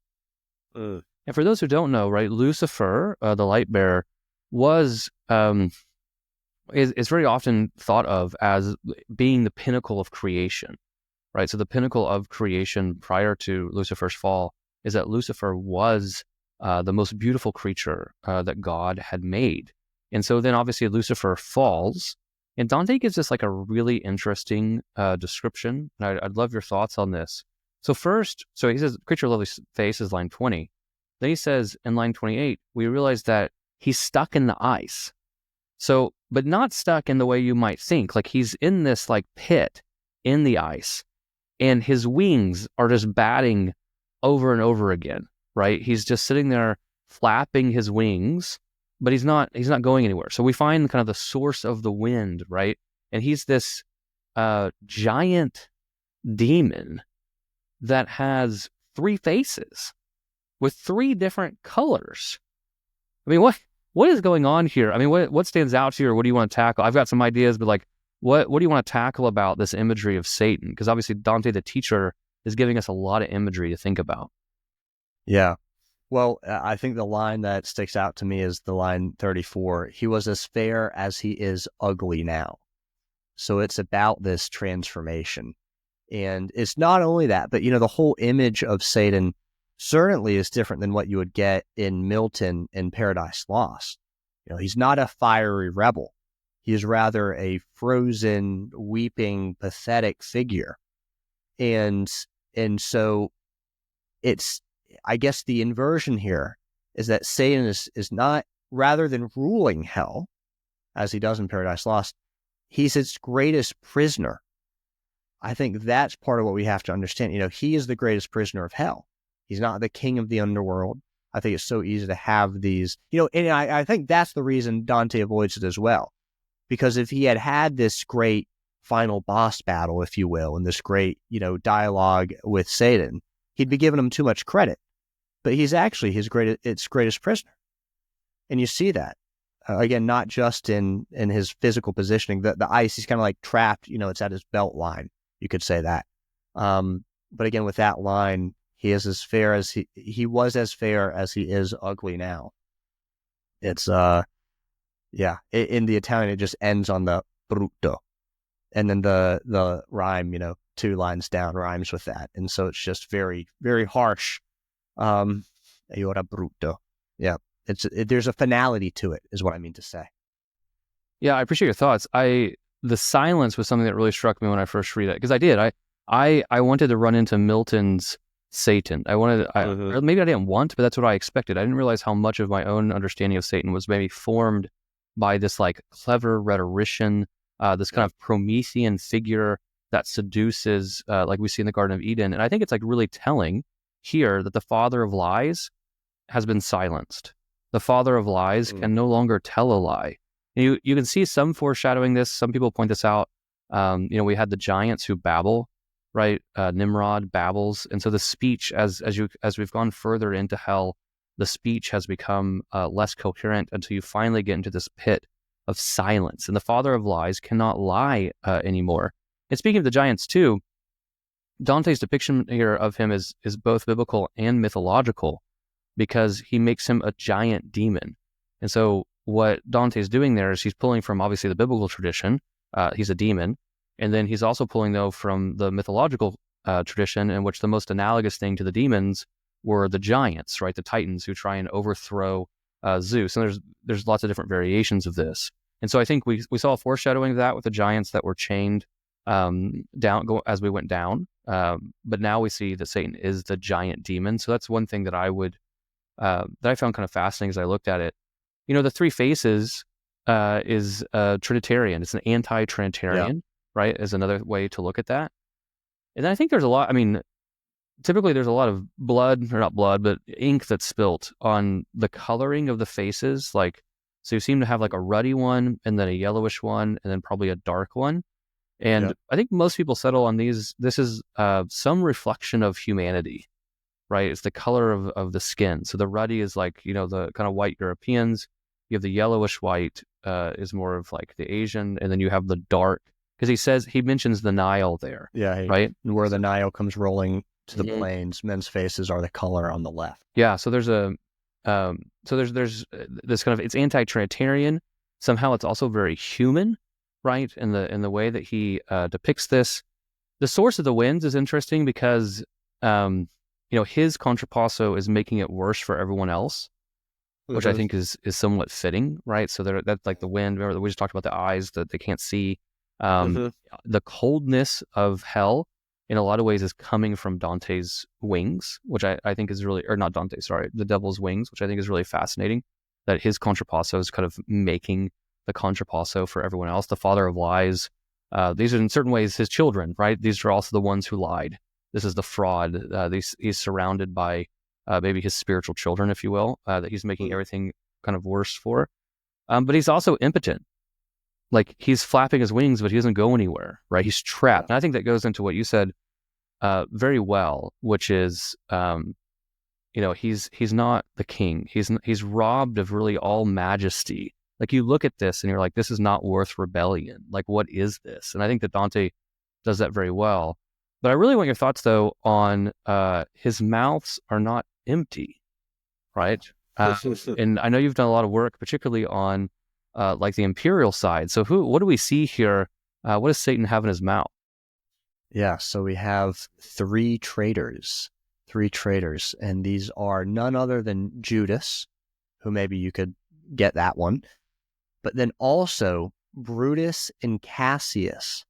And for those who don't know, right, Lucifer, the light bearer, is very often thought of as being the pinnacle of creation, right? So the pinnacle of creation prior to Lucifer's fall is that Lucifer was the most beautiful creature that God had made. And so then obviously Lucifer falls, and Dante gives us like a really interesting description. And I'd love your thoughts on this. So first, he says, creature of lovely face is line 20. Then he says in line 28, we realize that he's stuck in the ice. So, but not stuck in the way you might think. Like, he's in this like pit in the ice, and his wings are just batting over and over again, right? He's just sitting there flapping his wings, but he's not going anywhere. So we find kind of the source of the wind, right? And he's this giant demon that has 3 faces with 3 different colors. I mean, what is going on here? I mean, what stands out to you, or what do you want to tackle? I've got some ideas, but like, what do you want to tackle about this imagery of Satan? Because obviously Dante, the teacher, is giving us a lot of imagery to think about. Yeah. Well, I think the line that sticks out to me is the line 34. He was as fair as he is ugly now. So it's about this transformation. And it's not only that, but, the whole image of Satan certainly is different than what you would get in Milton in Paradise Lost. He's not a fiery rebel. He is rather a frozen, weeping, pathetic figure. And so it's, I guess the inversion here is that Satan is not, rather than ruling hell, as he does in Paradise Lost, he's its greatest prisoner. I think that's part of what we have to understand. He is the greatest prisoner of hell. He's not the king of the underworld. I think it's so easy to have these, and I think that's the reason Dante avoids it as well. Because if he had this great final boss battle, if you will, and this great, dialogue with Satan, he'd be giving him too much credit. But he's actually its greatest prisoner. And you see that. Again, not just in his physical positioning. The ice, he's kind of like trapped, it's at his belt line. You could say that. But again, with that line, he is as fair as he was as fair as he is ugly now. It's, in the Italian, it just ends on the brutto. And then the rhyme, 2 lines down rhymes with that. And so it's just very, very harsh. Ora brutto. Yeah. There's a finality to it, is what I mean to say. Yeah, I appreciate your thoughts. The silence was something that really struck me when I first read it, because I wanted to run into Milton's Satan. Or maybe I didn't want, but that's what I expected. I didn't realize how much of my own understanding of Satan was maybe formed by this like clever rhetorician, this kind of Promethean figure that seduces, like we see in the Garden of Eden. And I think it's like really telling here that the father of lies has been silenced. The father of lies can no longer tell a lie. You can see some foreshadowing this. Some people point this out. We had the giants who babble, right? Nimrod babbles. And so the speech, as we've gone further into hell, the speech has become less coherent until you finally get into this pit of silence. And the father of lies cannot lie anymore. And speaking of the giants too, Dante's depiction here of him is both biblical and mythological, because he makes him a giant demon. And so what Dante's doing there is he's pulling from obviously the biblical tradition. He's a demon. And then he's also pulling, though, from the mythological tradition, in which the most analogous thing to the demons were the giants, right? The Titans who try and overthrow Zeus. And there's lots of different variations of this. And so I think we saw a foreshadowing of that with the giants that were chained down as we went down. But now we see that Satan is the giant demon. So that's one thing that that I found kind of fascinating as I looked at it. The 3 faces is Trinitarian. It's an anti-Trinitarian, right? Is another way to look at that. And then I think there's a lot, typically there's a lot of blood, or not blood, but ink that's spilt on the coloring of the faces. So you seem to have like a ruddy one, and then a yellowish one, and then probably a dark one. And I think most people settle on these. This is some reflection of humanity, right? It's the color of the skin. So the ruddy is like, the kind of white Europeans. You have the yellowish white is more of like the Asian. And then you have the dark, because he mentions the Nile there. Yeah. Right? Where the Nile comes rolling to the plains, men's faces are the color on the left. Yeah. So there's there's this kind of, it's anti-Trinitarian. Somehow it's also very human, right? In the way that he depicts this. The source of the winds is interesting because, his contrapasso is making it worse for everyone else, which I think is somewhat fitting, right? So that's like the wind. Remember, we just talked about the eyes that they can't see. The coldness of hell, in a lot of ways, is coming from Dante's wings, which I think is really, or not Dante, sorry, the devil's wings, which I think is really fascinating, that his contrapasso is kind of making the contrapasso for everyone else. The father of lies, these are in certain ways his children, right? These are also the ones who lied. This is the fraud. He's surrounded by maybe his spiritual children, if you will, that he's making everything kind of worse for. But he's also impotent. Like, he's flapping his wings, but he doesn't go anywhere, right? He's trapped. And I think that goes into what you said very well, which is, he's not the king. He's robbed of really all majesty. Like, you look at this and you're like, this is not worth rebellion. Like, what is this? And I think that Dante does that very well. But I really want your thoughts, though, on his mouths are not empty, right? And I know you've done a lot of work, particularly on like the imperial side. So what do we see here? What does Satan have in his mouth? Yeah, so we have three traitors, and these are none other than Judas, who maybe you could get that one, but then also Brutus and Cassius.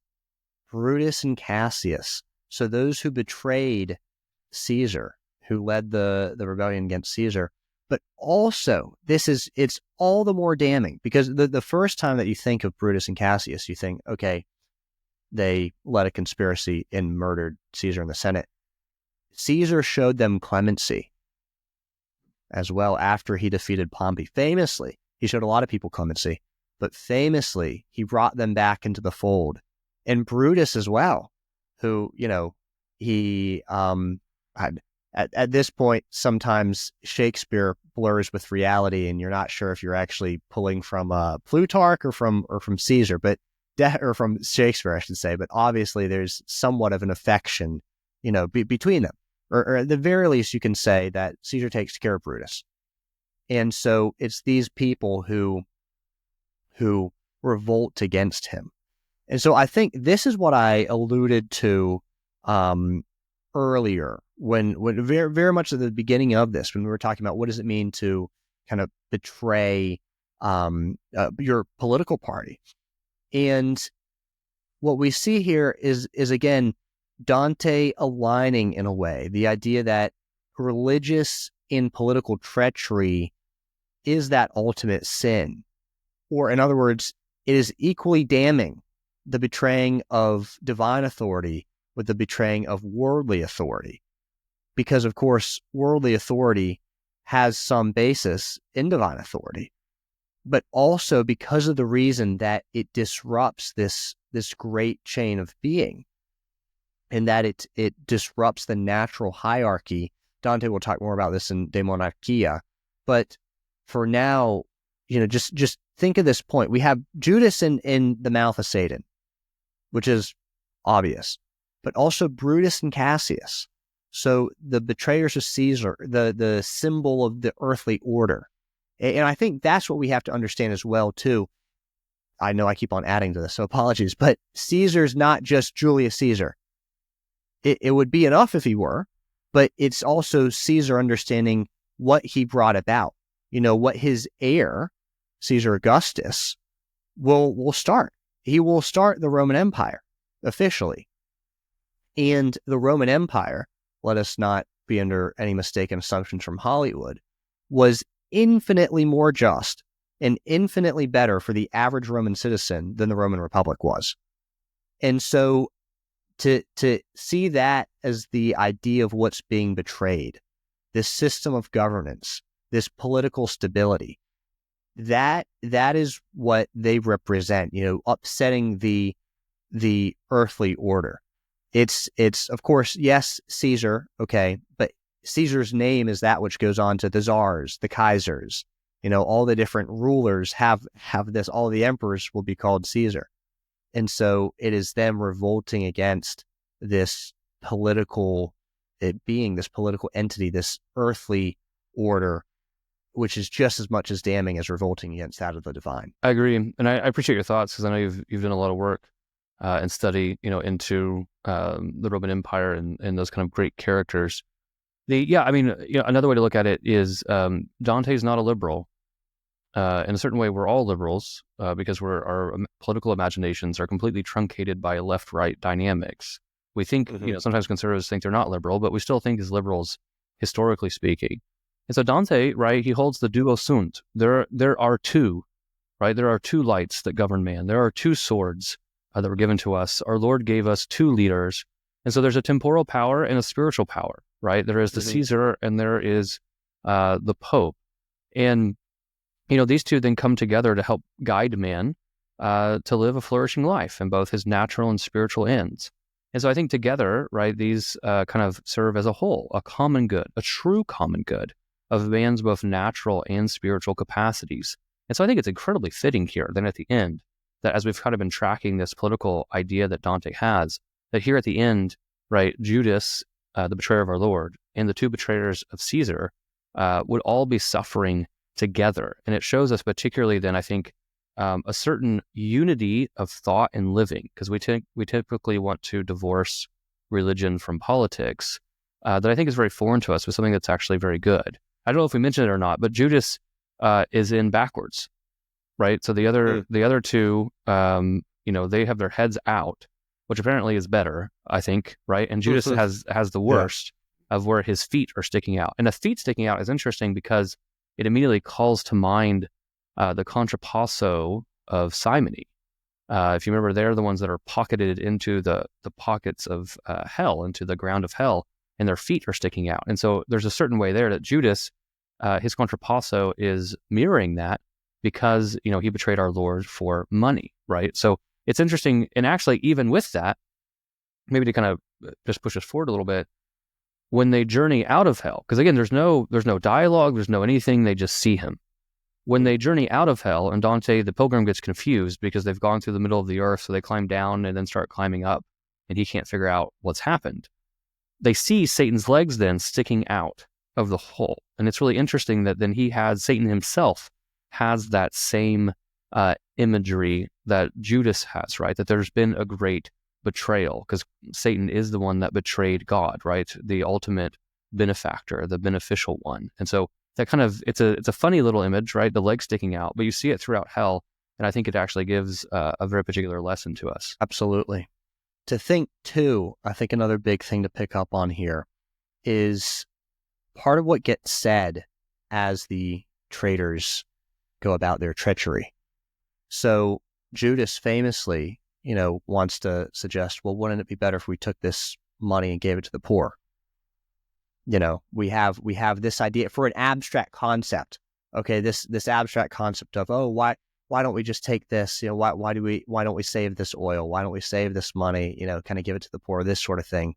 So those who betrayed Caesar, who led the rebellion against Caesar, But also, it's all the more damning because the first time that you think of Brutus and Cassius, you think, okay, they led a conspiracy and murdered Caesar in the Senate. Caesar showed them clemency as well after he defeated Pompey. Famously, he showed a lot of people clemency, but famously, he brought them back into the fold. And Brutus as well, who, he at this point, sometimes Shakespeare blurs with reality, and you're not sure if you're actually pulling from Plutarch or from Caesar, or from Shakespeare, I should say. But obviously, there's somewhat of an affection, between them, or at the very least, you can say that Caesar takes care of Brutus, and so it's these people who revolt against him. And so I think this is what I alluded to earlier when very, very much at the beginning of this, when we were talking about what does it mean to kind of betray your political party. And what we see here is again, Dante aligning in a way the idea that religious and political treachery is that ultimate sin. Or in other words, it is equally damning, the betraying of divine authority with the betraying of worldly authority. Because, of course, worldly authority has some basis in divine authority, but also because of the reason that it disrupts this great chain of being, and that it disrupts the natural hierarchy. Dante will talk more about this in De Monarchia, but for now, just think of this point. We have Judas in the mouth of Satan, which is obvious, but also Brutus and Cassius. So the betrayers of Caesar, the symbol of the earthly order. And I think that's what we have to understand as well, too. I know I keep on adding to this, so apologies, but Caesar's not just Julius Caesar. It would be enough if he were, but it's also Caesar understanding what he brought about, what his heir, Caesar Augustus, will start. He will start the Roman Empire officially. And the Roman Empire, let us not be under any mistaken assumptions from Hollywood, was infinitely more just and infinitely better for the average Roman citizen than the Roman Republic was. And so to see that as the idea of what's being betrayed, this system of governance, this political stability, that is what they represent, upsetting the earthly order. It's of course, yes, Caesar, okay, but Caesar's name is that which goes on to the czars, the Kaisers, all the different rulers have this, all the emperors will be called Caesar. And so it is them revolting against this political this political entity, this earthly order, which is just as much as damning as revolting against that of the divine. I agree. And I appreciate your thoughts, because I know you've done a lot of work and study, into the Roman Empire and those kind of great characters. Another way to look at it is Dante's not a liberal. In a certain way, we're all liberals because our political imaginations are completely truncated by left-right dynamics. We think, sometimes conservatives think they're not liberal, but we still think as liberals, historically speaking. And so Dante, right, he holds the duo sunt. There are two, right? There are two lights that govern man. There are two swords that were given to us. Our Lord gave us two leaders. And so there's a temporal power and a spiritual power, right? There is the Caesar and there is the Pope. And these two then come together to help guide man to live a flourishing life in both his natural and spiritual ends. And so I think together, right, these kind of serve as a whole, a common good, a true common good of man's both natural and spiritual capacities. And so I think it's incredibly fitting here, then at the end, that as we've kind of been tracking this political idea that Dante has, that here at the end, right, Judas, the betrayer of our Lord, and the two betrayers of Caesar would all be suffering together. And it shows us particularly then, I think, a certain unity of thought and living, because we typically want to divorce religion from politics, that I think is very foreign to us, with something that's actually very good. I don't know if we mentioned it or not, but Judas is in backwards, right? So the other two, they have their heads out, which apparently is better, I think, right? And Judas has the worst of where his feet are sticking out. And the feet sticking out is interesting because it immediately calls to mind the contrapasso of simony. If you remember, they're the ones that are pocketed into the pockets of hell, into the ground of hell, and their feet are sticking out. And so there's a certain way there that Judas, his contrapasso is mirroring that, because he betrayed our Lord for money, right? So it's interesting, and actually even with that, maybe to kind of just push us forward a little bit, when they journey out of hell, because again, there's no dialogue, there's no anything, they just see him. When they journey out of hell, and Dante, the pilgrim, gets confused because they've gone through the middle of the earth, so they climb down and then start climbing up, and he can't figure out what's happened. They see Satan's legs then sticking out of the hole. And it's really interesting that then Satan himself has that same imagery that Judas has, right? That there's been a great betrayal, because Satan is the one that betrayed God, right? The ultimate benefactor, the beneficial one. And so that kind of, it's a funny little image, right? The leg sticking out, but you see it throughout hell. And I think it actually gives a very particular lesson to us. Absolutely. To think too, I think another big thing to pick up on here is part of what gets said as the traitors go about their treachery. So Judas famously, wants to suggest, well, wouldn't it be better if we took this money and gave it to the poor? We have this idea for an abstract concept. Okay, this abstract concept of, why don't we just take this? Why don't we save this oil? Why don't we save this money? Kind of give it to the poor, this sort of thing.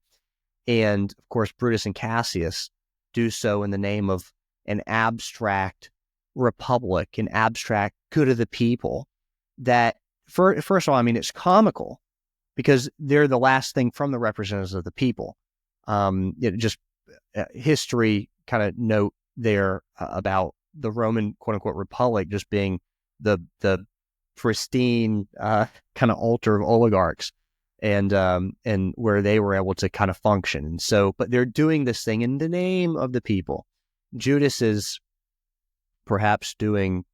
And of course, Brutus and Cassius do so in the name of an abstract republic, an abstract good of the people. That first of all, I mean, it's comical because they're the last thing from the representatives of the people. History kind of note there about the Roman quote unquote republic just being the pristine kind of altar of oligarchs, and where they were able to kind of function. And so, but they're doing this thing in the name of the people. Judas is perhaps doing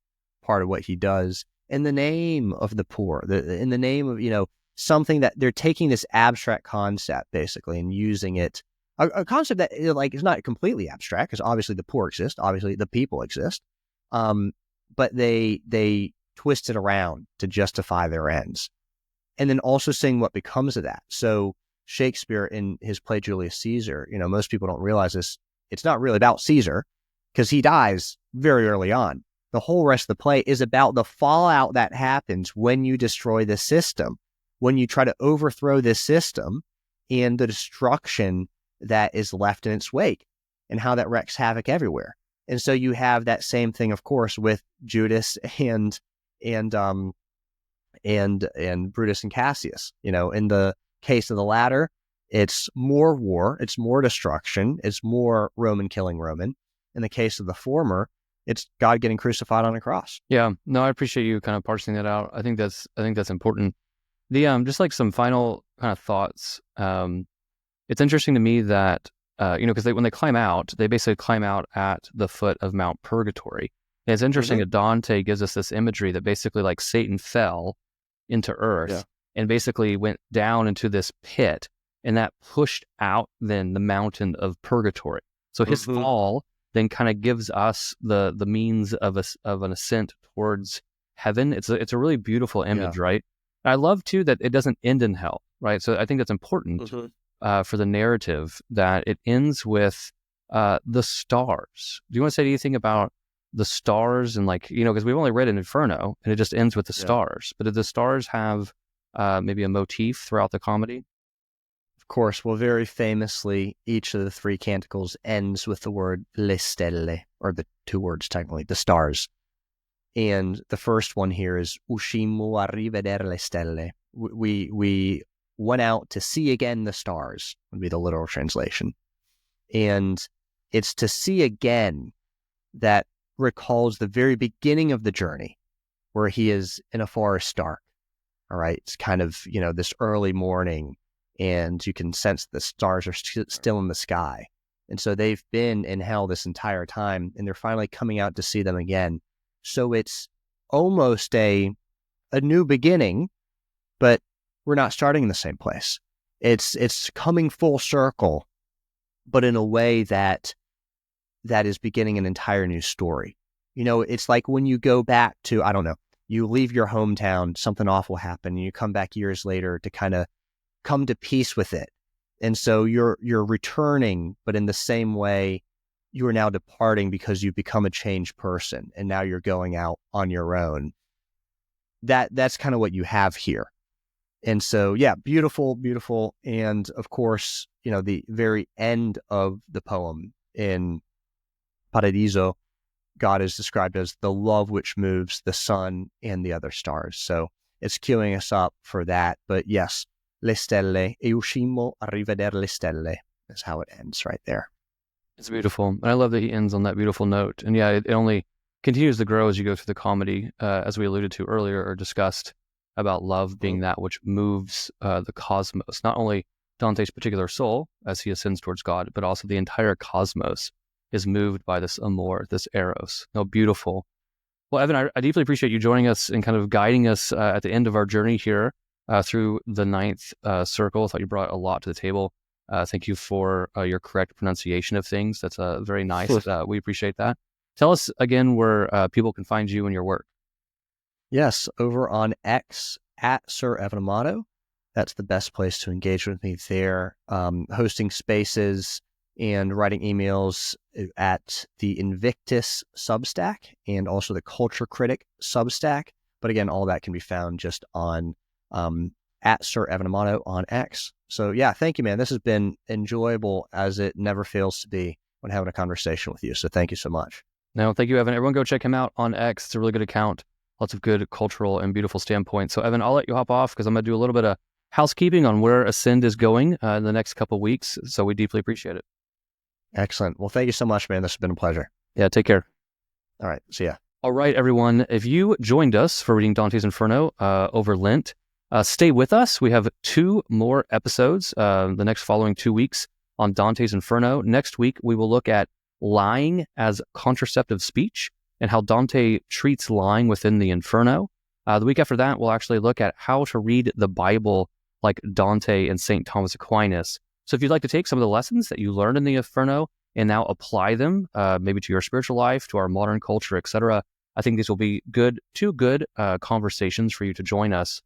part of what he does in the name of the poor, in the name of, something that they're taking this abstract concept basically and using it, a concept that is not completely abstract, because obviously the poor exist, obviously the people exist, but they twist it around to justify their ends, and then also seeing what becomes of that. So Shakespeare in his play Julius Caesar, most people don't realize this, it's not really about Caesar, because he dies very early on. The whole rest of the play is about the fallout that happens when you destroy the system, when you try to overthrow this system, and the destruction that is left in its wake, and how that wreaks havoc everywhere. And so you have that same thing, of course, with Judas and Brutus and Cassius. In the case of the latter, it's more war, it's more destruction, it's more Roman killing Roman. In the case of the former, it's God getting crucified on a cross. Yeah, no, I appreciate you kind of parsing that out. I think that's important. The just like some final kind of thoughts. It's interesting to me that because when they climb out, they basically climb out at the foot of Mount Purgatory. And it's interesting that Dante gives us this imagery that basically like Satan fell into earth and basically went down into this pit, and that pushed out then the mountain of purgatory. So his fall then kind of gives us the means of an ascent towards heaven. It's a really beautiful image, right? And I love too that it doesn't end in hell, right? So I think that's important for the narrative, that it ends with the stars. Do you want to say anything about the stars and because we've only read an Inferno and it just ends with the stars, but did the stars have maybe a motif throughout the comedy? Of course, well, very famously, each of the three canticles ends with the word le stelle, or the two words technically, the stars. And the first one here is uscimmo a rivedere le stelle. We went out to see again the stars, would be the literal translation. And it's to see again that recalls the very beginning of the journey, where he is in a forest dark. All right, it's kind of, this early morning, and you can sense the stars are still in the sky. And so they've been in hell this entire time, and they're finally coming out to see them again. So it's almost a new beginning, but we're not starting in the same place. It's coming full circle, but in a way that is beginning an entire new story. It's like when you go back to, I don't know, you leave your hometown, something awful happened, and you come back years later to kind of come to peace with it. And so you're returning, but in the same way, you are now departing because you've become a changed person, and now you're going out on your own. That's kind of what you have here. And so, yeah, beautiful, beautiful. And of course, the very end of the poem in Paradiso, God is described as the love which moves the sun and the other stars. So it's queuing us up for that. But yes, le stelle, e uscimmo a riveder le stelle is how it ends right there. It's beautiful. And I love that he ends on that beautiful note. And yeah, it only continues to grow as you go through the comedy, as we alluded to earlier or discussed about love being that which moves the cosmos, not only Dante's particular soul as he ascends towards God, but also the entire cosmos is moved by this amor, this eros. No, beautiful. Well, Evan, I deeply appreciate you joining us and kind of guiding us at the end of our journey here through the ninth circle. I thought you brought a lot to the table. Thank you for your correct pronunciation of things. That's very nice. We appreciate that. Tell us again where people can find you and your work. Yes, over on X at Sir Evan Amato. That's the best place to engage with me there. Hosting spaces and writing emails at the Invictus Substack and also the Culture Critic Substack. But again, all that can be found just on at Sir Evan Amato on X. So yeah, thank you, man. This has been enjoyable as it never fails to be when having a conversation with you. So thank you so much. No, thank you, Evan. Everyone go check him out on X. It's a really good account. Lots of good cultural and beautiful standpoints. So Evan, I'll let you hop off because I'm going to do a little bit of housekeeping on where Ascend is going in the next couple of weeks. So we deeply appreciate it. Excellent. Well, thank you so much, man. This has been a pleasure. Yeah, take care. All right. See ya. All right, everyone. If you joined us for reading Dante's Inferno over Lent, stay with us. We have 2 more episodes the next following 2 weeks on Dante's Inferno. Next week, we will look at lying as contraceptive speech and how Dante treats lying within the Inferno. The week after that, we'll actually look at how to read the Bible like Dante and St. Thomas Aquinas. So if you'd like to take some of the lessons that you learned in the Inferno and now apply them maybe to your spiritual life, to our modern culture, etc., I think these will be two good conversations for you to join us.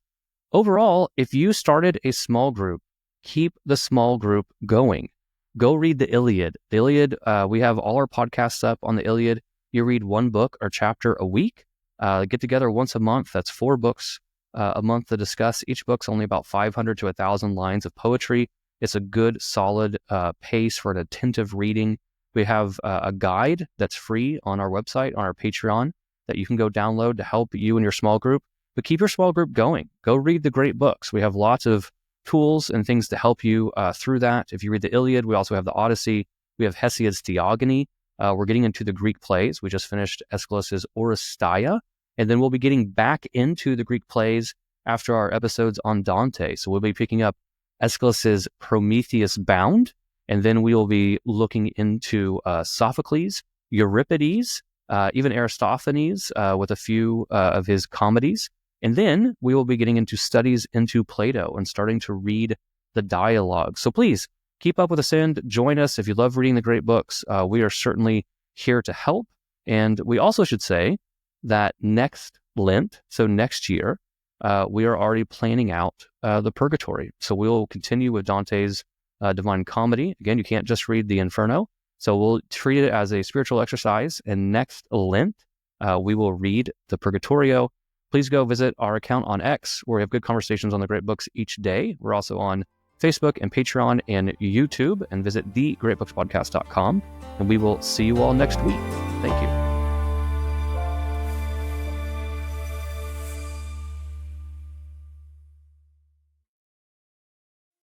Overall, if you started a small group, keep the small group going. Go read the Iliad. The Iliad, we have all our podcasts up on the Iliad. You read 1 book or chapter a week. Get together once a month. That's 4 books a month to discuss. Each book's only about 500 to 1,000 lines of poetry. It's a good, solid pace for an attentive reading. We have a guide that's free on our website, on our Patreon, that you can go download to help you and your small group. But keep your small group going. Go read the great books. We have lots of tools and things to help you through that. If you read the Iliad, we also have the Odyssey. We have Hesiod's Theogony. We're getting into the Greek plays. We just finished Aeschylus's Oresteia, and then we'll be getting back into the Greek plays after our episodes on Dante. So we'll be picking up Aeschylus's Prometheus Bound, and then we will be looking into Sophocles, Euripides, even Aristophanes with a few of his comedies. And then we will be getting into studies into Plato and starting to read the dialogue. So please keep up with Ascend. Join us if you love reading the great books. We are certainly here to help. And we also should say that next Lent, so next year, we are already planning out the Purgatory. So we'll continue with Dante's Divine Comedy. Again, you can't just read the Inferno. So we'll treat it as a spiritual exercise. And next Lent, we will read the Purgatorio. Please go visit our account on X, where we have good conversations on the great books each day. We're also on Facebook and Patreon and YouTube, and visit thegreatbookspodcast.com. And we will see you all next week. Thank you.